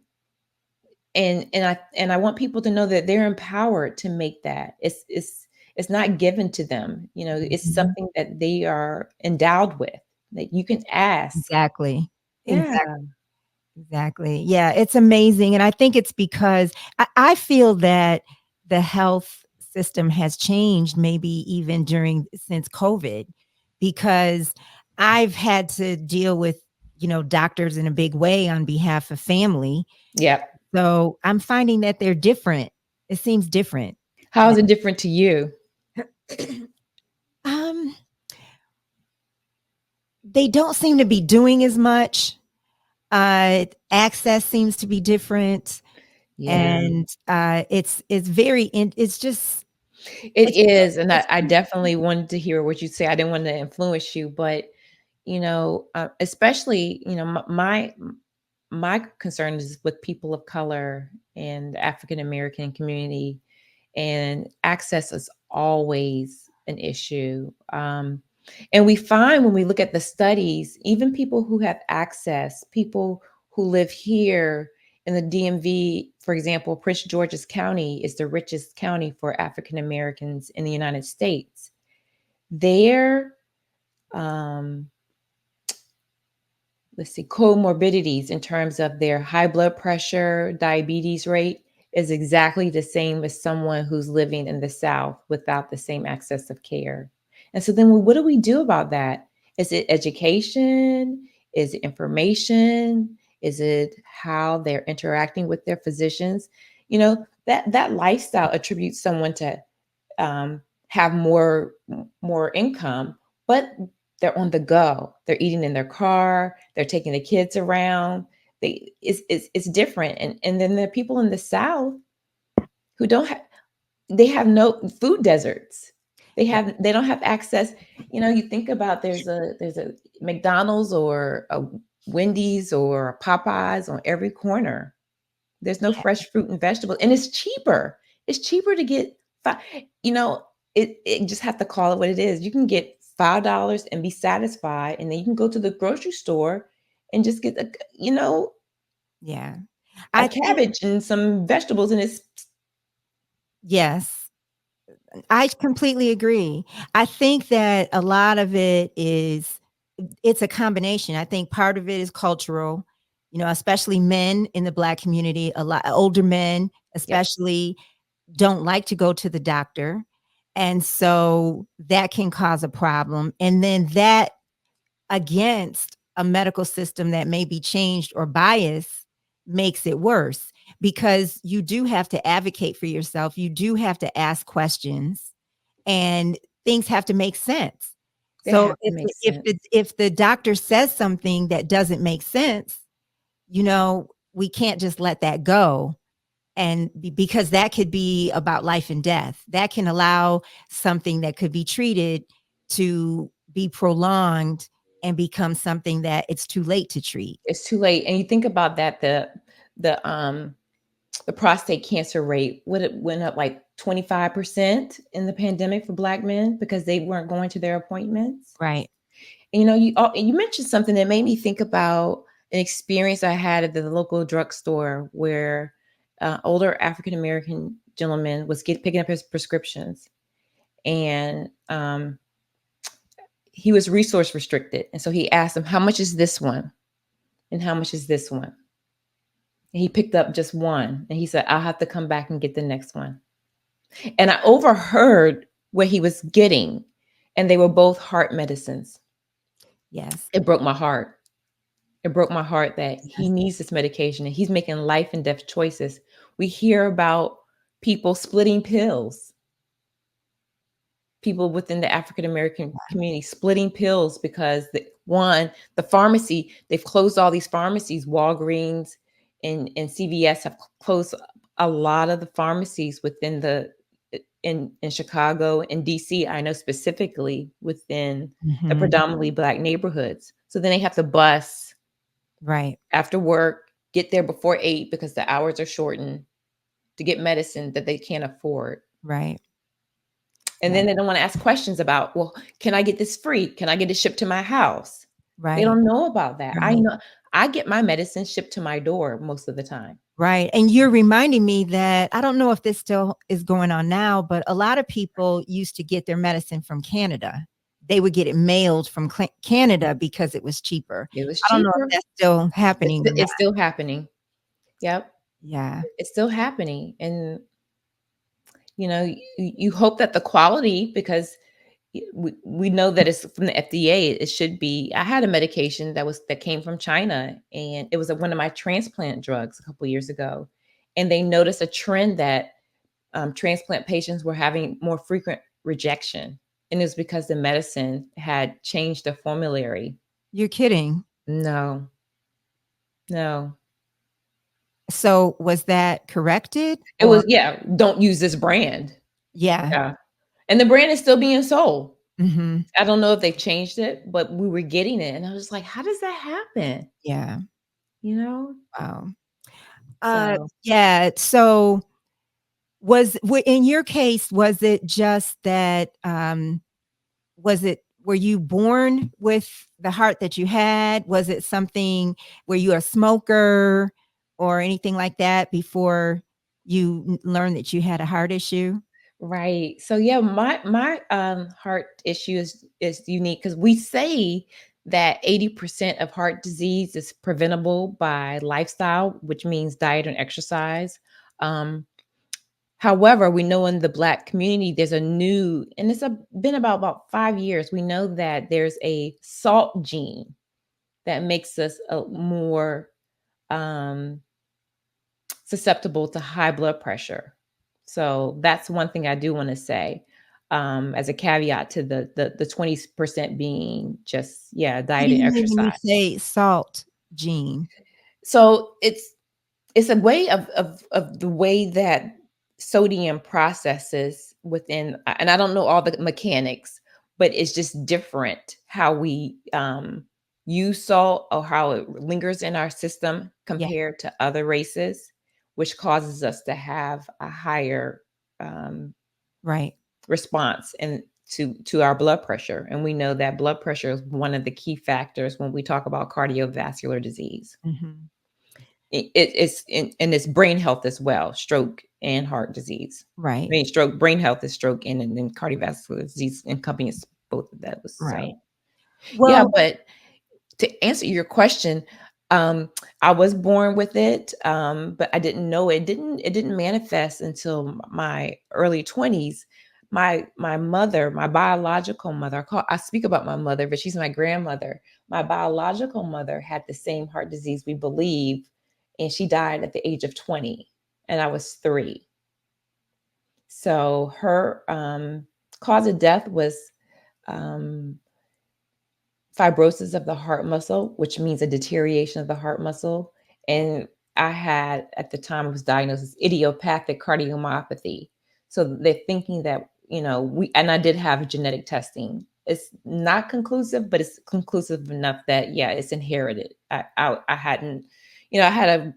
And I want people to know that they're empowered to make that. It's not given to them. It's Mhm. something that they are endowed with. That you can ask. Exactly. Yeah. Exactly. Yeah, it's amazing. And I think it's because I feel that the health system has changed maybe even during since COVID, because I've had to deal with, doctors in a big way on behalf of family. Yep. So I'm finding that they're different. It seems different. How is it different to you? um, they don't seem to be doing as much. Access seems to be different. Yeah. And, it's very in it's just It it's is, and I it's definitely wanted to hear what you say. I didn't want to influence you, but especially, my concern is with people of color and African American community, and access is always an issue. And we find when we look at the studies, even people who have access, people who live here in the DMV, for example, Prince George's County is the richest county for African Americans in the United States. Their um, let's see, comorbidities in terms of their high blood pressure, diabetes rate is exactly the same as someone who's living in the South without the same access of care. And so then what do we do about that? Is it education? Is it information? Is it how they're interacting with their physicians? That lifestyle attributes someone to have more income, but they're on the go. They're eating in their car. They're taking the kids around. It's different. And then there are people in the South who don't have. They have no food deserts. They don't have access. You think about there's a McDonald's or a Wendy's or a Popeyes on every corner. There's no Yeah. fresh fruit and vegetables, and it's cheaper. It's cheaper to get five. You know, it just have to call it what it is. You can get $5 and be satisfied, and then you can go to the grocery store and just get Yeah. a I think cabbage and some vegetables, and it's yes, I completely agree. I think that a lot of it is it's a combination. I think part of it is cultural, especially men in the Black community, a lot older men yep, especially don't like to go to the doctor, and so that can cause a problem, and then that against a medical system that may be changed or biased makes it worse, because you do have to advocate for yourself. You do have to ask questions, and things have to make sense. they So have to make sense. if the doctor says something that doesn't make sense, we can't just let that go, and because that could be about life and death. That can allow something that could be treated to be prolonged and become something that it's too late to treat. It's too late, and you think about that the prostate cancer rate would it went up like 25% in the pandemic for Black men because they weren't going to their appointments. Right. And, you mentioned something that made me think about an experience I had at the local drugstore where older African American gentleman was picking up his prescriptions, and he was resource restricted, and so he asked him, "How much is this one? And how much is this one?" And he picked up just one, and he said, "I'll have to come back and get the next one." And I overheard what he was getting, and they were both heart medicines. Yes. It broke my heart. It broke my heart that he Yes. needs this medication and he's making life and death choices. We hear about people splitting pills. people within the African American community splitting pills because the pharmacy, they've closed all these pharmacies. Walgreens and CVS have closed a lot of the pharmacies within in Chicago and DC. I know specifically within the Mhm. predominantly Black neighborhoods. So then they have to bus Right, after work, get there before 8 because the hours are shortened to get medicine that they can't afford. right, And right, then they don't want to ask questions about, well, can I get this free? Can I get it shipped to my house? They right, don't know about that. I right. know I get my medicine shipped to my door most of the time. Right, and you're reminding me that I don't know if this still is going on now, but a lot of people used to get their medicine from Canada. They would get it mailed from Canada because it was cheaper. It was I don't know if cheaper. that's still happening or not. It's still happening. Yep. Yeah. It's still happening. And you hope that the quality, because we know that it's from the FDA. It should be. I had a medication that came from China, and it was one of my transplant drugs a couple years ago, and they noticed a trend that transplant patients were having more frequent rejection, and it was because the medicine had changed the formulary. You're kidding. No, no, So, was that corrected it or was, yeah. Don't use this brand. yeah. Yeah, and the brand is still being sold. Mhm. I don't know if they've changed it, but we were getting it, and I was like, "How does that happen?" Yeah. You know? Wow. So Yeah, so in your case, was it just that, were you born with the heart that you had? Was it something were you a smoker or anything like that before you learned that you had a heart issue? right. So yeah, my heart issue is unique because we say that 80% of heart disease is preventable by lifestyle, which means diet and exercise. Um, However, we know in the Black community, there's a new, and been about 5 years. We know that there's a salt gene that makes us more um, susceptible to high blood pressure. So that's one thing I do want to say, as a caveat to the 20% being just, yeah, What do diet and you mean when you exercise. say salt gene? So it's a way of the way that sodium processes within, and I don't know all the mechanics, but it's just different how we use salt or how it lingers in our system Yeah, compared to other races, which causes us to have a higher um, right. response and to our blood pressure. And we know that blood pressure is one of the key factors when we talk about cardiovascular disease. Mhm. It's and it's brain health as well, stroke and heart disease. I Right, mean, stroke, brain health is stroke, and then cardiovascular disease encompasses both of those. right. So yeah, Well but to answer your question, um, I was born with it, but I didn't know it. It didn't manifest until my early 20s. My mother, my biological mother, I speak about my mother, but she's my grandmother. My biological mother had the same heart disease, we believe, and she died at the age of 20, and I was 3. So her cause of death was um, fibrosis of the heart muscle, which means a deterioration of the heart muscle. And I had, at the time, I was diagnosed as idiopathic cardiomyopathy. So they're thinking that, and I did have genetic testing. It's not conclusive, but it's conclusive enough that, yeah, it's inherited. I hadn't, I had a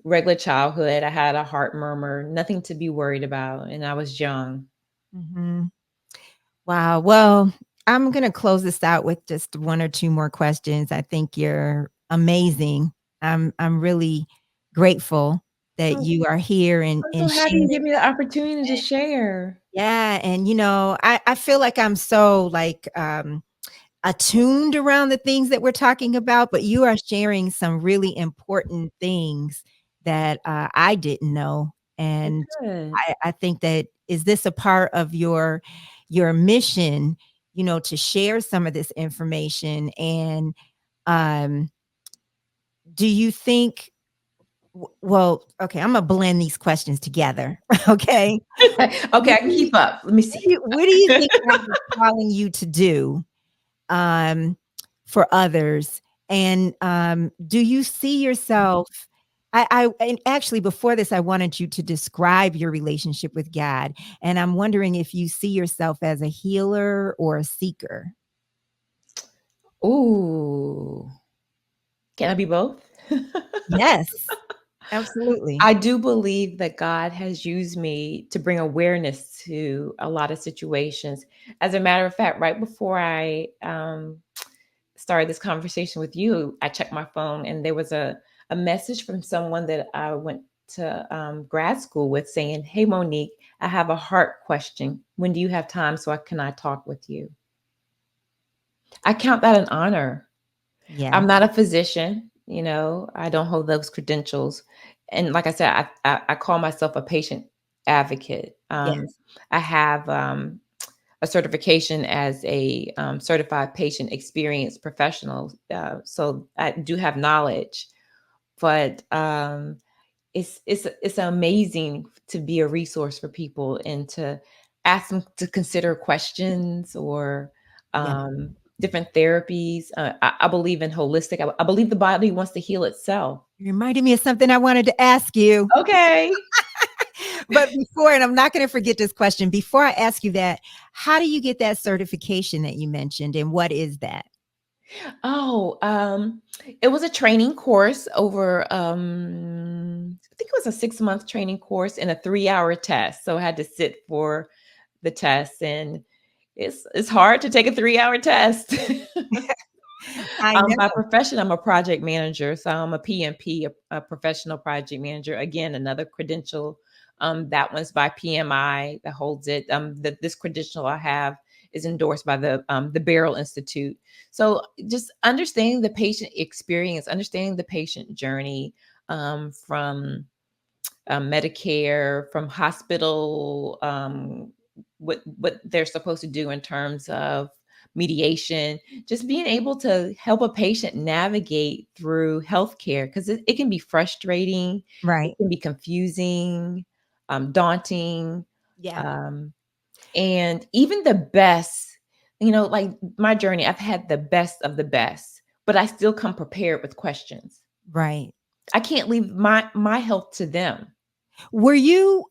regular childhood. I had a heart murmur, nothing to be worried about. And I was young. mhm. Wow. Well, I'm going to close this out with just one or two more questions. I think you're amazing. I'm really grateful that Oh, you are here I'm so and happy sharing. you give me the opportunity to share. Yeah, and I feel like I'm so like attuned around the things that we're talking about, but you are sharing some really important things that I didn't know, Oh, and good. I think that is this a part of your mission, to share some of this information, and um, do you think Well, okay, I'm gonna blend these questions together. Okay. Okay, I can keep up. Let me see. What do you think God is calling you to do, um, for others? And, do you see yourself and actually before this, I wanted you to describe your relationship with God, and I'm wondering if you see yourself as a healer or a seeker? Ooh, can I be both? Yes, absolutely. I do believe that God has used me to bring awareness to a lot of situations. As a matter of fact, right before I started this conversation with you, I checked my phone and there was a message from someone that I went to grad school with saying, "Hey, Monique, I have a heart question. When do you have time so can I talk with you?" I count that an honor. I'm Yes, not a physician, I don't hold those credentials. And like I said, I call myself a patient advocate. yes. I have a certification as a certified patient experience professional. So I do have knowledge, but it's amazing to be a resource for people and to ask them to consider questions or Yeah. different therapies. I believe in holistic. I believe the body wants to heal itself. You reminded me of something I wanted to ask you. Okay. But before, and I'm not gonna forget this question, before I ask you that, how do you get that certification that you mentioned, and what is that? Oh, it was a training course over, I think it was a 6-month training course and a 3-hour test. So I had to sit for the test, and it's hard to take a 3-hour test. I know. By profession, I'm a project manager, so I'm a PMP, a professional project manager. Again, another credential. That one's by PMI that holds it. This credential I have is endorsed by the Barrel Institute. So just understanding the patient experience, understanding the patient journey, from Medicare, from hospital, what they're supposed to do in terms of mediation, just being able to help a patient navigate through healthcare because it can be frustrating, it Right. can be confusing, daunting, Yeah. um, and even the best, like my journey, I've had the best of the best, but I still come prepared with questions. Right. I can't leave my health to them. Were you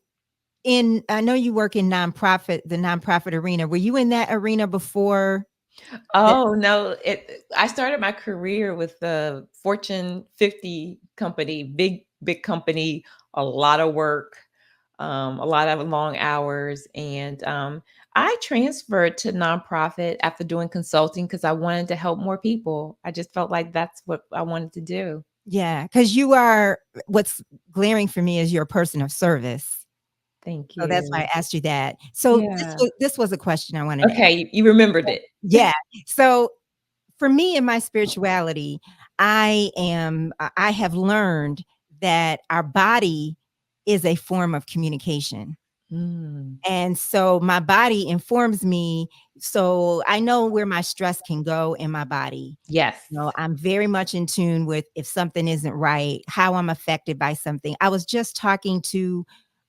in I know you work in the nonprofit arena. Were you in that arena before that? Oh, no, I started my career with the Fortune 50 company, big company, a lot of work, a lot of long hours, and, I transferred to nonprofit after doing consulting because I wanted to help more people. I just felt like that's what I wanted to do. Yeah, because you are what's glaring for me is you're a person of service. Thank So that's why I you. asked you that. So Yeah. this was a question I wanted to ask. Okay, you remembered it. Yeah. So for me in my spirituality, I have learned that our body is a form of communication. Mm, And so my body informs me, so I know where my stress can go in my body. yes. I'm very much in tune with if something isn't right, how I'm affected by something. I was just talking to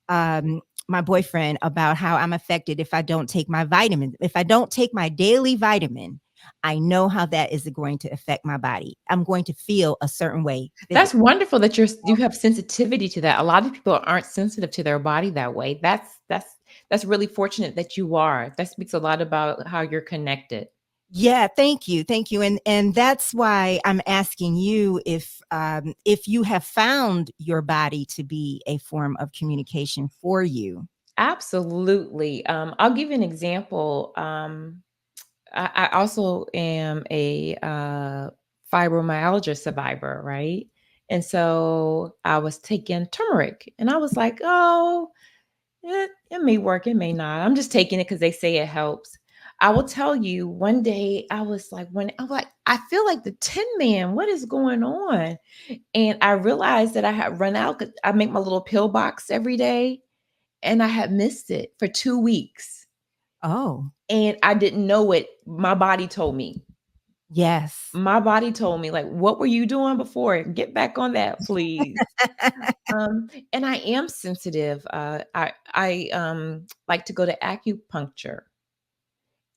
my boyfriend about how I'm affected if I don't take my vitamin. If I don't take my daily vitamin, I know how that is going to affect my body. I'm going to feel a certain way physically. That's wonderful that you have sensitivity to that. A lot of people aren't sensitive to their body that way. That's really fortunate that you are. That speaks a lot about how you're connected. Yeah, thank you, thank you, and that's why I'm asking you if you have found your body to be a form of communication for you. Absolutely. I'll give you an example. I also am a fibromyalgia survivor, right? And so I was taking turmeric, and I was like, "Oh, it may work, it may not. I'm just taking it because they say it helps." I will tell you, one day I was like, I feel like the Tin Man. What is going on? And I realized that I had run out. 'Cause I make my little pill box every day, and I had missed it for 2 weeks, Oh, and I didn't know it. My body told me. Yes. My body told me, like, "What were you doing before? Get back on that, please." And I am sensitive. I like to go to acupuncture,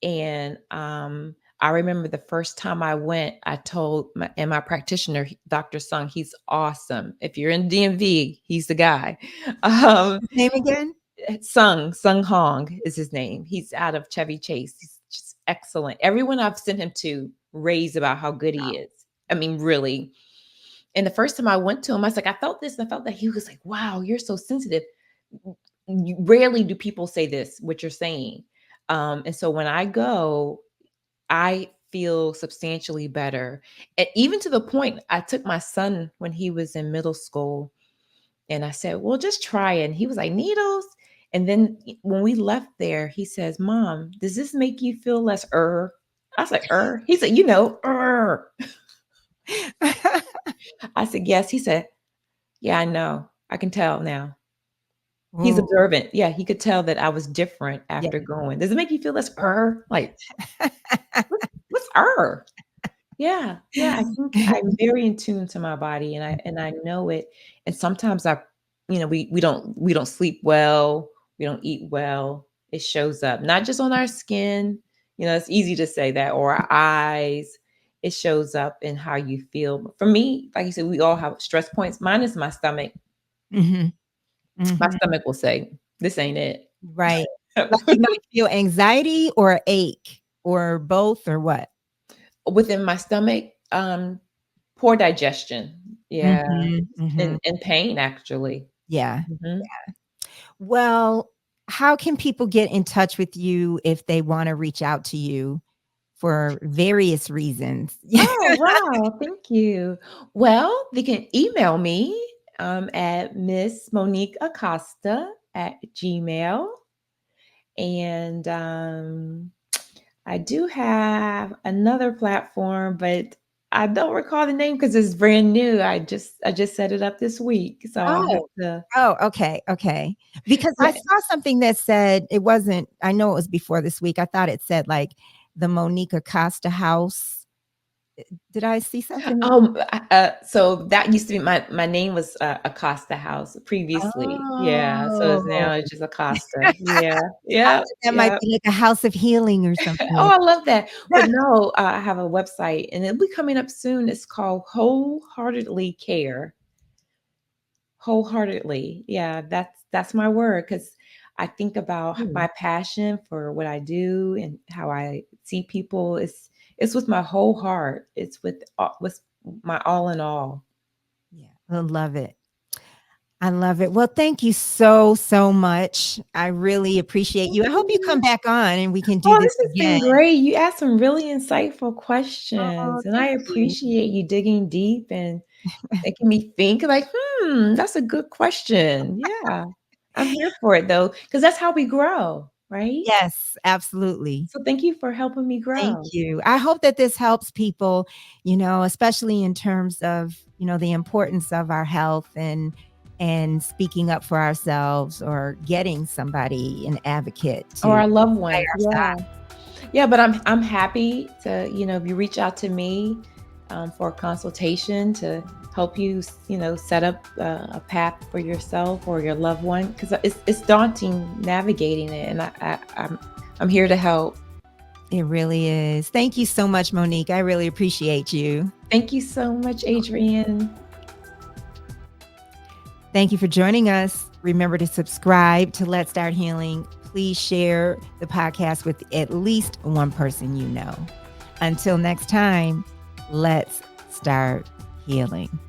and I remember the first time I went, I told my practitioner, Dr. Sung, he's awesome. If you're in DMV, he's the guy. Um, His name again? Sung Hong is his name. He's out of Chevy Chase. He's just excellent. Everyone I've sent him to raves about how good he is. I mean, really. And the first time I went to him, I was like, I felt this and I felt that. He was like, wow, you're so sensitive. Rarely do people say this, what you're saying. And so when I go, I feel substantially better. And even to the point, I took my son when he was in middle school and I said, well, just try it. And he was like, needles? And then when we left there, he says, Mom, does this make you feel less I was like, He said, I said, yes. He said, yeah, I know. I can tell now. He's Ooh, observant. Yeah, he could tell that I was different yeah. after going. Does it make you feel less Like, what's Yeah, yeah, I think I'm very in tune to my body and I know it. And sometimes we don't sleep well, we don't eat well. It shows up not just on our skin, it's easy to say that, or our eyes. It shows up in how you feel. For me, like you said, we all have stress points. Mine is my stomach. Mhm, My mhm. stomach will say, "This ain't it." Right. Like you might feel anxiety or ache or both or what? Within my stomach, poor digestion. Yeah, Mhm, mhm. and pain actually. Yeah. Mhm. Well, how can people get in touch with you if they wanna reach out to you for various reasons? Oh, wow, thank you. Well, they can email me, at Miss Monique Acosta at Gmail, and, I do have another platform, but I don't recall the name because it's brand new. I just set it up this week, so I'll have Oh. to. Oh, okay, okay. Because I Yeah. saw something that said it wasn't I know it was before this week. I thought it said, like, the Monique Acosta House. Did I see something? So that used to be my name was, Acosta House previously. Yeah, so Oh. it's just Acosta. Yeah. I Yep, thought that might yep. be like a house of healing or Oh, something. I love that. But no, I have a website, and it'll be coming up soon. It's called Wholeheartedly Care. Wholeheartedly. Yeah, that's my word because I think about Hmm. my passion for what I do and how I see people. It's with my whole heart. It's with my all in all. Yeah, I love it. I love it. Well, thank you so, so much. I really appreciate Thank you. I hope you come you. back on and we can do Oh, this this has again. been great. You asked some really insightful Oh, questions, and I thank you. appreciate you digging deep and making me think like, that's a good question. Yeah. I'm here for it though, because that's how we grow, right? Yes, absolutely. So thank you for helping me Thank grow. you. I hope that this helps people, especially in terms of, the importance of our health and speaking up for ourselves or getting somebody, an advocate Or to our loved by ones. our Yeah. side. Yeah, but I'm happy to, if you reach out to me for a consultation to help you, set up a path for yourself or your loved one because it's daunting navigating it, and I'm here to help. It really is. Thank you so much, Monique. I really appreciate you. Thank you so much, Adrienne. Thank you for joining us. Remember to subscribe to Let's Start Healing. Please share the podcast with at least one person you know. Until next time, let's start healing.